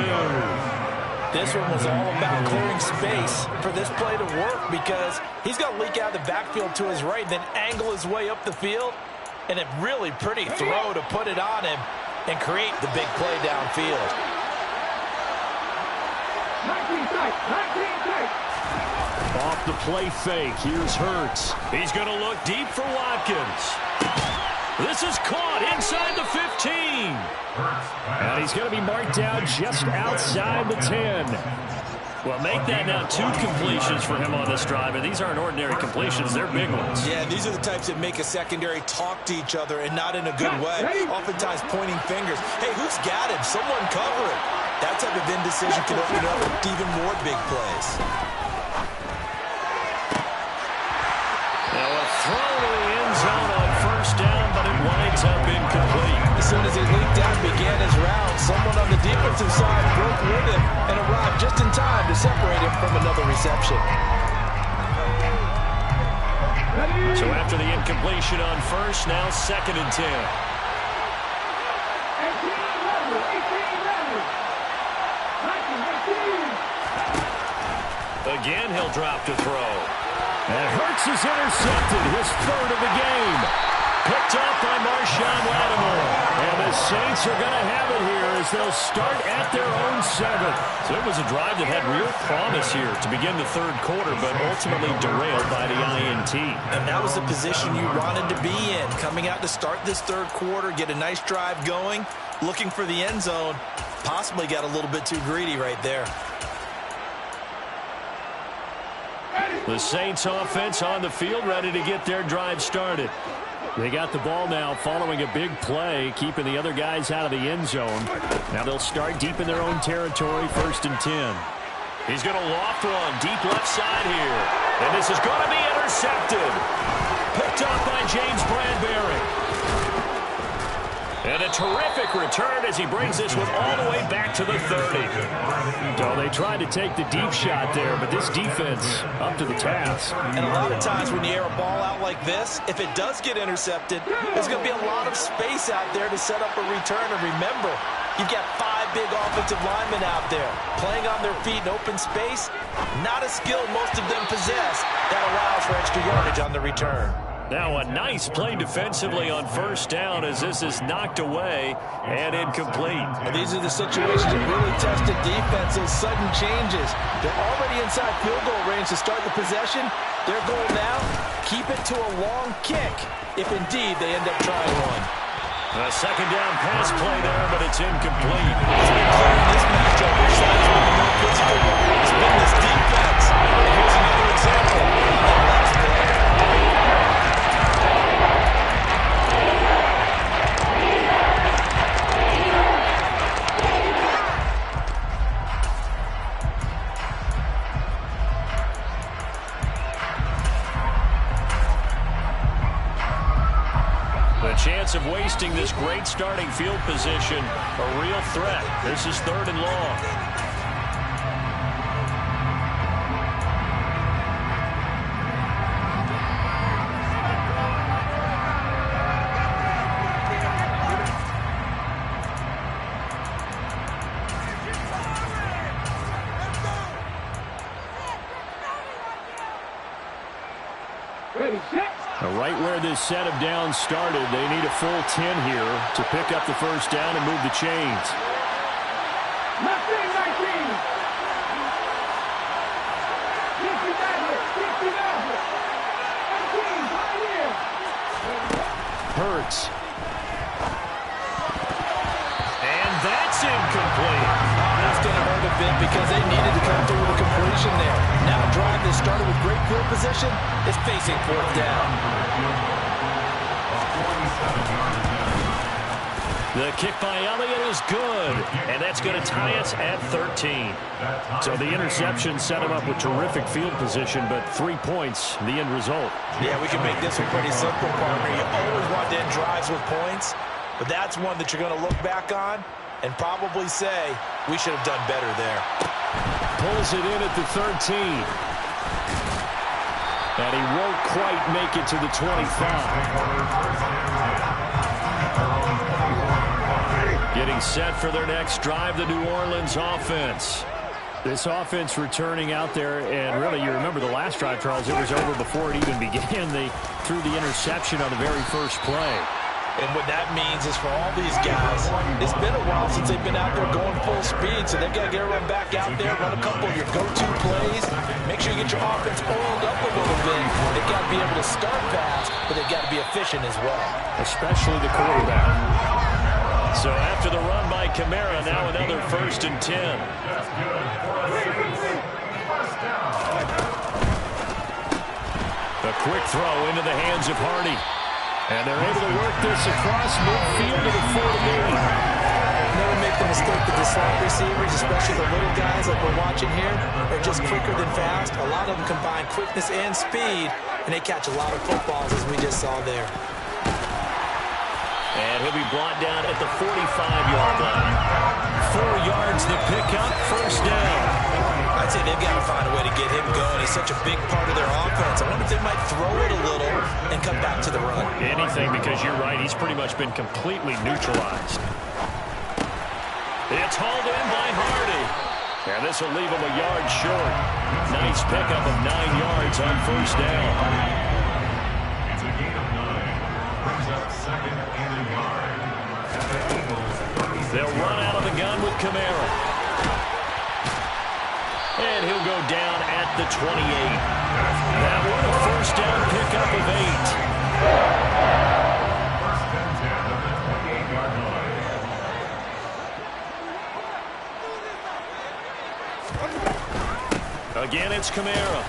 This one was all about clearing space for this play to work because he's going to leak out of the backfield to his right, then angle his way up the field. And a really pretty throw to put it on him and create the big play downfield. 19 tight. Off the play fake, here's Hurts. He's going to look deep for Watkins. This is caught inside the 15. And he's going to be marked down just outside the 10. Well, make that now 2 completions for him on this drive, and these aren't ordinary completions. They're big ones. Yeah, these are the types that make a secondary talk to each other and not in a good way. Oftentimes pointing fingers. Hey, who's got him? Someone cover it. That type of indecision can open up even more big plays. Now a throw to the end zone on 1st down, but it winds up incomplete. As soon as he leaked out and began his round, someone on the defensive side broke with him and arrived just in time to separate him from another reception. So after the incompletion on 1st, now 2nd and 10. again, he'll drop to throw. And Hurts is intercepted, his third of the game. Picked up by Marshawn Lattimore. And the Saints are going to have it here as they'll start at their own 7. So it was a drive that had real promise here to begin the third quarter, but ultimately derailed by the INT. And that was the position you wanted to be in. Coming out to start this third quarter, get a nice drive going, looking for the end zone. Possibly got a little bit too greedy right there. The Saints offense on the field, ready to get their drive started. They got the ball now following a big play, keeping the other guys out of the end zone. Now they'll start deep in their own territory, 1st and 10. He's going to loft one deep left side here. And this is going to be intercepted. Picked up by James Bradbury. And a terrific return as he brings this one all the way back to the 30. So they tried to take the deep shot there, but this defense up to the task. And a lot of times when you air a ball out like this, if it does get intercepted, there's going to be a lot of space out there to set up a return. And remember, you've got 5 big offensive linemen out there playing on their feet in open space. Not a skill most of them possess that allows for extra yardage on the return. Now a nice play defensively on 1st down as this is knocked away and incomplete. And these are the situations that really tested defense, those sudden changes. They're already inside field goal range to start the possession. Their goal now, keep it to a long kick, if indeed they end up trying one. A 2nd down pass play there, but it's incomplete. It's been clear in this matchup which side has been the more physical one. It's been this defense. And here's another example of that last play. Chance of wasting this great starting field position, a real threat. This is 3rd and long. Right where this set of downs started, they need a full 10 here to pick up the 1st down and move the chains. 19. Hurts. And that's incomplete. That's going to hurt a bit because they needed to come through with a completion there. Now a drive that started with great field position is facing 4th down. The kick by Elliott is good, and that's going to tie us at 13. So the interception set him up with terrific field position, but 3 points, the end result. Yeah, we can make this one pretty simple, partner. You always want to end drives with points, but that's one that you're going to look back on and probably say, we should have done better there. Pulls it in at the 13. And he won't quite make it to the 25. Getting set for their next drive, the New Orleans offense. This offense returning out there, and really, you remember the last drive, Charles, it was over before it even began. They threw the interception on the very first play. And what that means is for all these guys, it's been a while since they've been out there going full speed, so they've got to get everyone back out there, run a couple of your go-to plays, make sure you get your offense oiled up a little bit. They've got to be able to start fast, but they've got to be efficient as well. Especially the quarterback. So after the run by Kamara, now another 1st and 10. A quick throw into the hands of Hardy. And they're able to work this across midfield to the 40. Never make the mistake that the slot receivers, especially the little guys like we're watching here, are just quicker than fast. A lot of them combine quickness and speed, and they catch a lot of footballs, as we just saw there. And he'll be brought down at the 45-yard line. 4 yards to pick up, 1st down. I'd say they've got to find a way to get him going. He's such a big part of their offense. I wonder if they might throw it a little and come back to the run. Anything, because you're right, he's pretty much been completely neutralized. It's hauled in by Hardy. And this will leave him a yard short. Nice pickup of 9 yards on first down. It's a gain of 9. Brings up second and a yard. At the Eagles 36. They'll run out of the gun with Kamara. And he'll go down at the 28. That one a first down pickup of 8. First and 10 at the 28-yard line. Again, it's Kamara.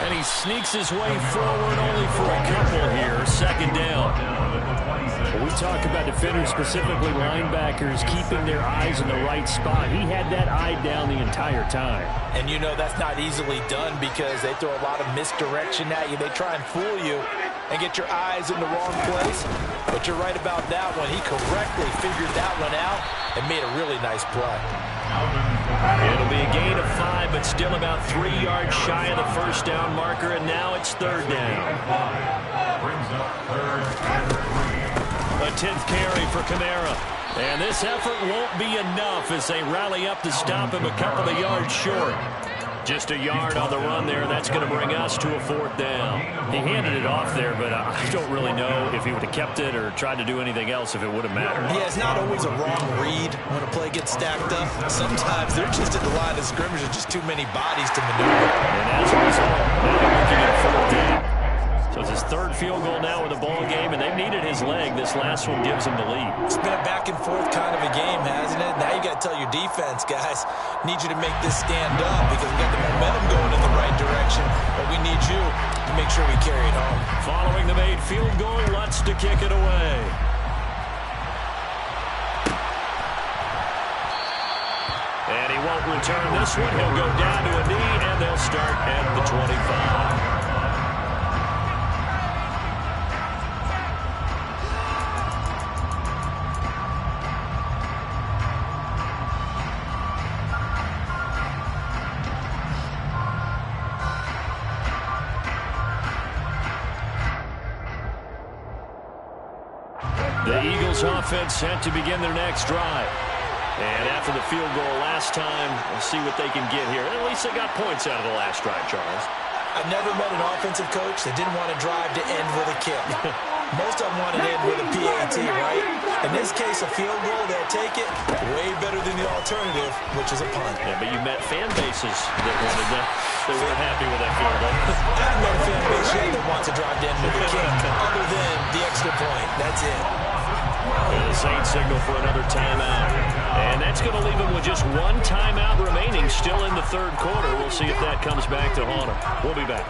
And he sneaks his way forward only for a couple here. Second down. When we talk about defenders, specifically linebackers, keeping their eyes in the right spot. He had that eye down the entire time. And you know that's not easily done because they throw a lot of misdirection at you. They try and fool you and get your eyes in the wrong place. But you're right about that one. He correctly figured that one out and made a really nice play. It'll be a gain of 5, but still about 3 yards shy of the first down marker, and now it's third down. Brings up third and 3. A 10th carry for Kamara. And this effort won't be enough as they rally up to stop him a couple of yards short. Just a yard on the run there, and that's going to bring us to a fourth down. He handed it off there, but I don't really know if he would have kept it or tried to do anything else if it would have mattered. Yeah, it's not always a wrong read when a play gets stacked up. Sometimes they're just at the line of scrimmage with just too many bodies to maneuver. And as a result, now they're looking at fourth down. So it's his third field goal now in the ball game, and they've needed his leg. This last one gives him the lead. It's been a back and forth kind of a game, hasn't it? Now you got to tell your defense, guys, need you to make this stand up because we got the momentum going in the right direction, but we need you to make sure we carry it home. Following the made field goal, Lutz to kick it away. And he won't return this one. He'll go down to a knee, and they'll start at the 25. The Eagles offense set to begin their next drive. And after the field goal last time, we'll see what they can get here. At least they got points out of the last drive, Charles. I've never met an offensive coach that didn't want to drive to end with a kick. Most of them want to end with a PAT, right? In this case, a field goal, they'll take it way better than the alternative, which is a punt. Yeah, but you met fan bases that wanted that. They weren't happy with that field goal. I haven't met a fan base yet that wants to drive to end with a kick, other than the extra point. That's it. And the Saints signal for another timeout. And that's going to leave them with just one timeout remaining still in the third quarter. We'll see if that comes back to haunt them. We'll be back.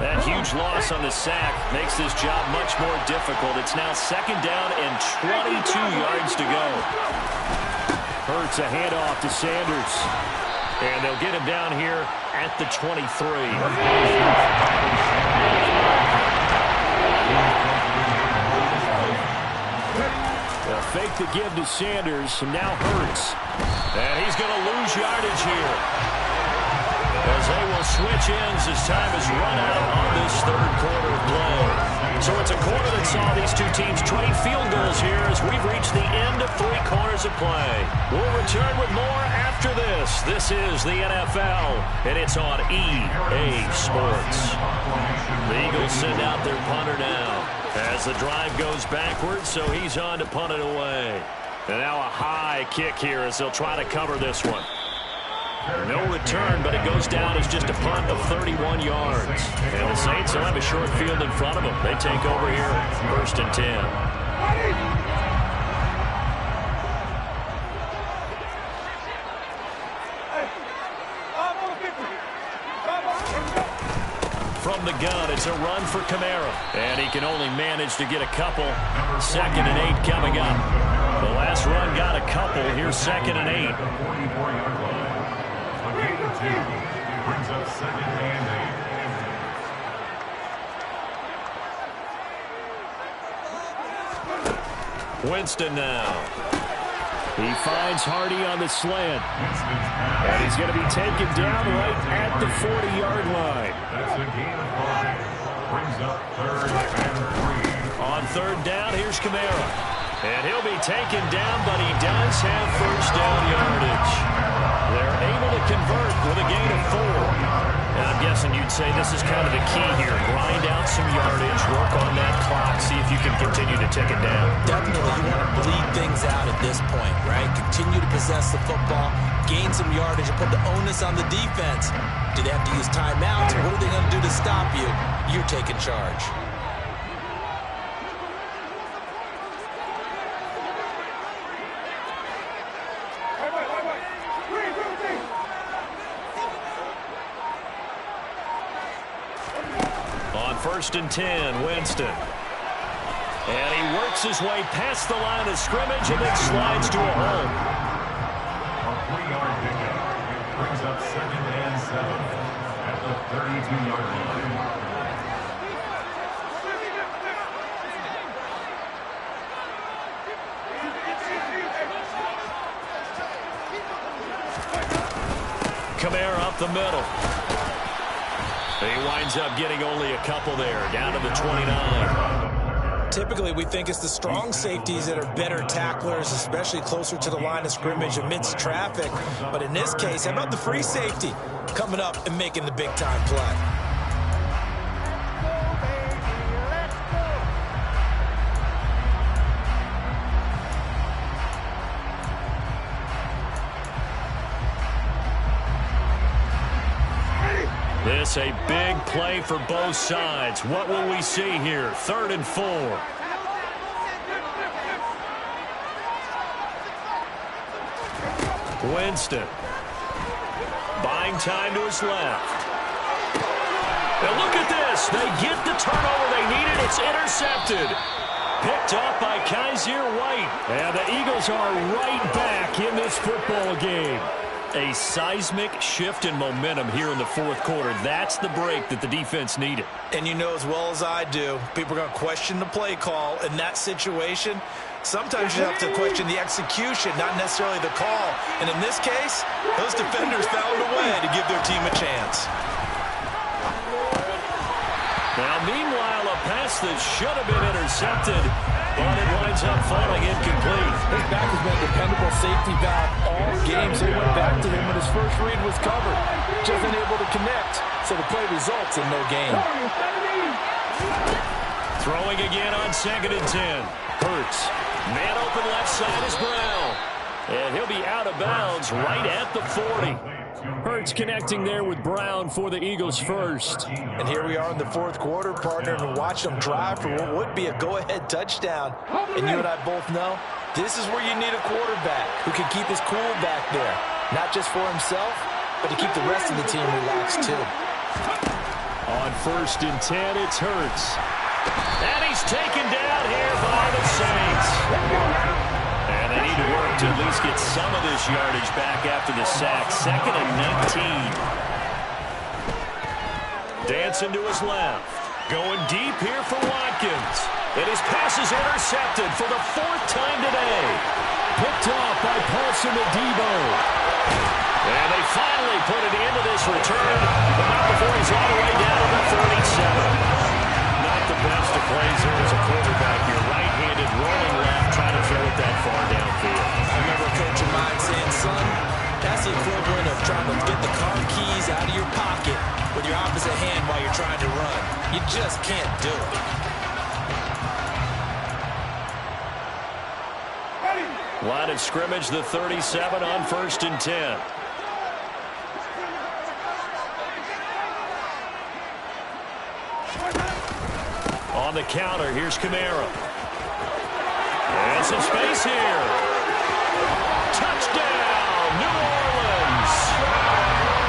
That huge loss on the sack makes this job much more difficult. It's now second down and 22 yards to go. Hurts a handoff to Sanders. And they'll get him down here at the 23. A fake to give to Sanders, and now Hurts. And he's going to lose yardage here, as they will switch ends as time is run out on this third quarter of play. So it's a quarter that saw these two teams trade field goals here as we've reached the end of 3 quarters of play. We'll return with more after this. This is the NFL, and it's on EA Sports. The Eagles send out their punter now as the drive goes backwards, so he's on to punt it away. And now a high kick here as they'll try to cover this one. No return, but it goes down as just a punt of 31 yards. And the Saints will have a short field in front of them. They take over here, 1st and 10. From the gun, it's a run for Kamara. And he can only manage to get a couple. 2nd and 8 coming up. The last run got a couple. Here's 2nd and 8. Brings up 2nd and 8. Winston now. He finds Hardy on the slant. And he's going to be taken down right at the 40-yard line. That's a gain of 5. Brings up 3rd and 3. On 3rd down, here's Kamara. And he'll be taken down, but he does have first down yardage. They're able to convert with a gain of 4. And I'm guessing you'd say this is kind of the key here. Grind out some yardage, work on that clock, see if you can continue to tick it down. Definitely, you want to bleed things out at this point, right? Continue to possess the football, gain some yardage, and put the onus on the defense. Do they have to use timeouts? What are they going to do to stop you? You're taking charge. On 1st and 10, Winston. And he works his way past the line of scrimmage and then slides to a hole. A 3-yard pickup. It brings up 2nd and 7 at the 32-yard line. Kamara up the middle. He winds up getting only a couple there, down to the 29. Typically, we think it's the strong safeties that are better tacklers, especially closer to the line of scrimmage amidst traffic. But in this case, how about the free safety coming up and making the big-time play? This a big play for both sides. What will we see here? 3rd and 4. Winston. Buying time to his left. Now look at this. They get the turnover they needed. It's intercepted. Picked up by Kaiser White. And the Eagles are right back in this football game. A seismic shift in momentum here in the 4th quarter. That's the break that the defense needed. And you know as well as I do, people are going to question the play call in that situation. Sometimes you have to question the execution, not necessarily the call. And in this case, those defenders found a way to give their team a chance. Now, meanwhile, a pass that should have been intercepted, but it winds up falling incomplete. His back has been a dependable safety valve all game, so he went back to him when his first read was covered. Just unable to connect, so the play results in no gain. Throwing again on 2nd and 10. Hurts. Man open left side is Brown. And he'll be out of bounds right at the 40. Hurts connecting there with Brown for the Eagles first. And here we are in the 4th quarter, partner, and watch them drive for what would be a go-ahead touchdown. And you and I both know this is where you need a quarterback who can keep his cool back there. Not just for himself, but to keep the rest of the team relaxed too. On 1st and 10, it's Hurts. And he's taken down here by the Saints. And they need to work to at least get some of this yardage back after the sack. 2nd and 19. Dancing to his left. Going deep here for Watkins. And his pass is intercepted for the 4th time today. Picked off by Paulson Adebo. And they finally put it into this return. But not before he's all the way down to the 37. Not the best of plays there as a quarterback. You're right-handed, rolling left, trying to throw it that far downfield. I remember a coach of mine saying, son, that's the equivalent of trying to get the car keys out of your pocket with your opposite hand while you're trying to run. You just can't do it. Line of scrimmage, the 37 on 1st and 10. On the counter, here's Kamara. And some space here. Touchdown, New Orleans.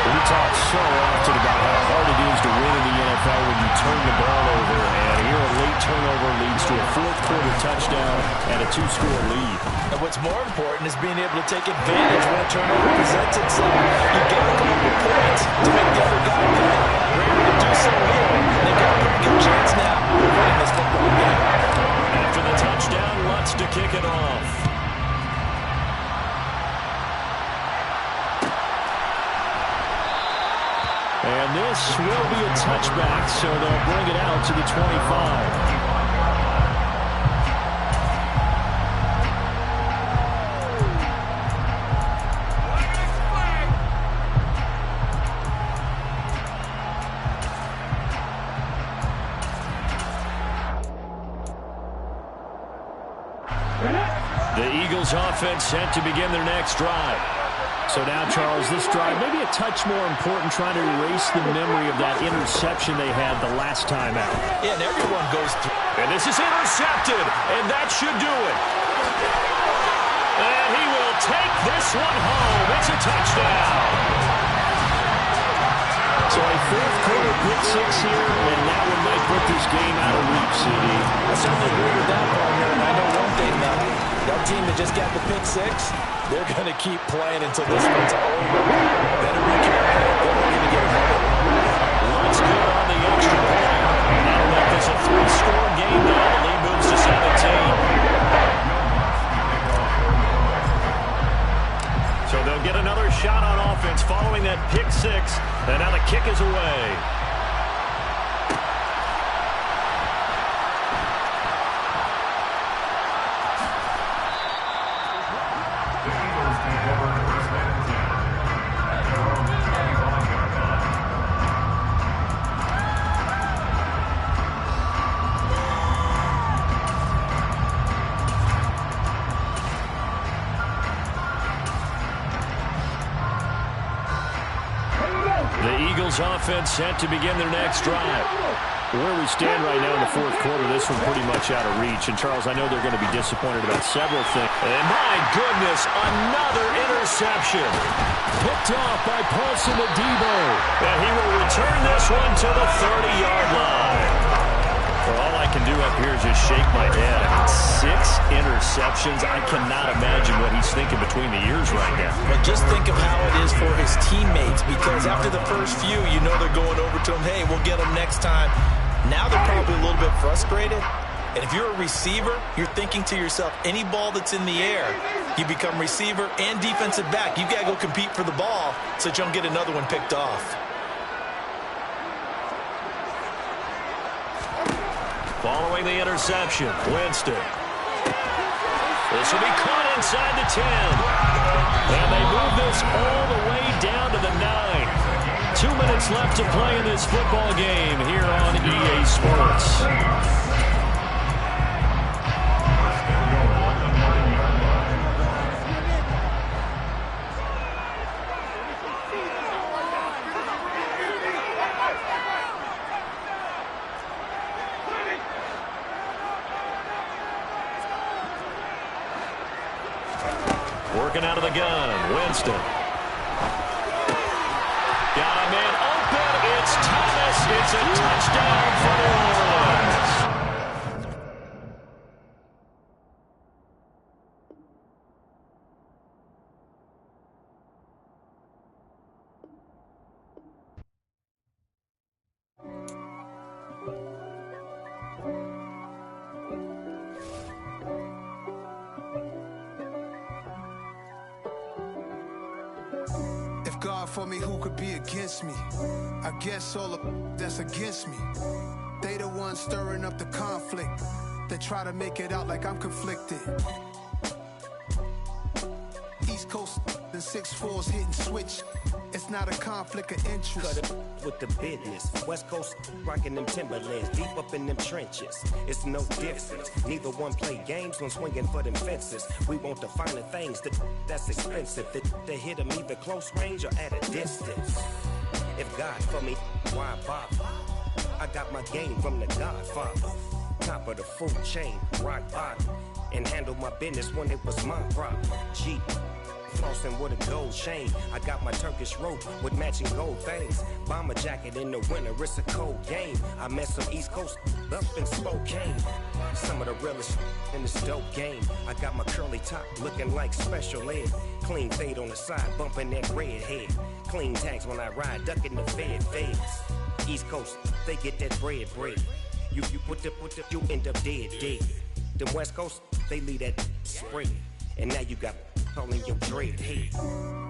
We talk so often about how hard it is to win in the NFL when you turn the ball over. And here a late turnover leads to a 4th quarter touchdown and a 2-score lead. And what's more important is being able to take advantage when a turnover presents itself. You've got to come up with points to make the other guy pay. We're able to do so here. They've got a pretty good chance now of winning this football game. After the touchdown, Lutz to kick it off. And this will be a touchback, so they'll bring it out to the 25. The Eagles offense set to begin their next drive. So now, Charles, this drive maybe a touch more important, trying to erase the memory of that interception they had the last time out. Yeah, and everyone goes through. And this is intercepted, and that should do it. And he will take this one home. It's a touchdown. So a fourth quarter pick six here, and that one might put this game out of reach, CD. I certainly agree with that, partner. And I know one thing now. That team that just got the pick six, they're going to keep playing until this one's over. Better be careful. They're not going to get it. Let's go on the extra point. That'll make this a 3-score game now. The lead moves to 17. So they'll get another shot on offense following that pick six. And now the kick is away. Offense set to begin their next drive. Where we stand right now in the fourth quarter, this one pretty much out of reach. And, Charles, I know they're going to be disappointed about several things. And, my goodness, another interception. Picked off by Paulson Adebo. And he will return this one to the 30-yard line. For all I can do up here is just shake my head. I mean, 6 interceptions. I cannot imagine what he's thinking between the ears right now. But just think of how it is for his teammates, because after the first few, you know they're going over to him, hey, we'll get him next time. Now they're probably a little bit frustrated. And if you're a receiver, you're thinking to yourself, any ball that's in the air, you become receiver and defensive back. You've got to go compete for the ball so that you don't get another one picked off. Following the interception, Winston. This will be caught inside the 10. And they move this all the way down to the 9. 2 minutes left to play in this football game here on EA Sports. Working out of the gun, Winston. Got a man open. It's Thomas. It's a touchdown for New Orleans. For me, who could be against me? I guess all of that's against me. They the ones stirring up the conflict. They try to make it out like I'm conflicted. East Coast and 6'4s hitting switch. It's not a conflict of interest. Cut it with the business. West Coast rocking them Timberlands, deep up in them trenches. It's no difference. Neither one play games when swinging for them fences. We want the finer things that's expensive. That hit them either close range or at a distance. If God for me, why bother? I got my game from the Godfather. Top of the food chain, rock bottom. And handle my business when it was my problem. G. Flossing with a gold chain. I got my Turkish rope with matching gold things. Bomber jacket in the winter, it's a cold game. I met some East Coast up in Spokane. Some of the realest in this dope game. I got my curly top looking like special ed. Clean fade on the side, bumping that red head. Clean tags when I ride, ducking the feds. East Coast, they get that bread. You put the, you end up dead. Them West Coast, they leave that spread. And now you got calling your dread head.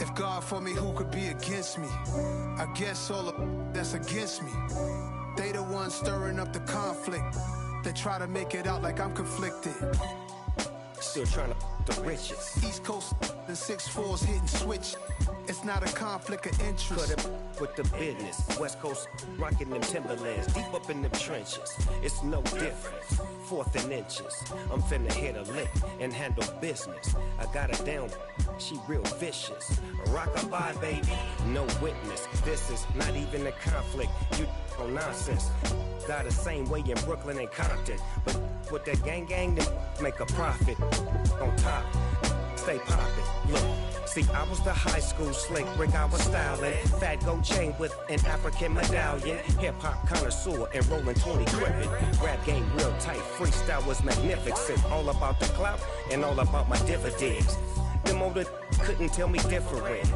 If God for me, who could be against me? I guess all of that's against me. They the ones stirring up the conflict. They try to make it out like I'm conflicted. Still trying to the riches. East Coast, the 6'4s hitting switch. It's not a conflict of interest. Cut up with the business. West Coast rocking them Timberlands. Deep up in them trenches. It's no difference. 4th and inches. I'm finna hit a lick and handle business. I got her down. She real vicious. Rock-a-bye, baby. No witness. This is not even a conflict. You on nonsense. Got the same way in Brooklyn and Compton. But with that gang, then make a profit. On top. Stay poppin'. Look. See, I was the high school slick Rick, I was styling. Fat gold chain with an African medallion. Hip-hop connoisseur and rolling 20 crippin'. Rap game real tight, freestyle was magnificent. All about the clout and all about my dividends. Them older couldn't tell me different.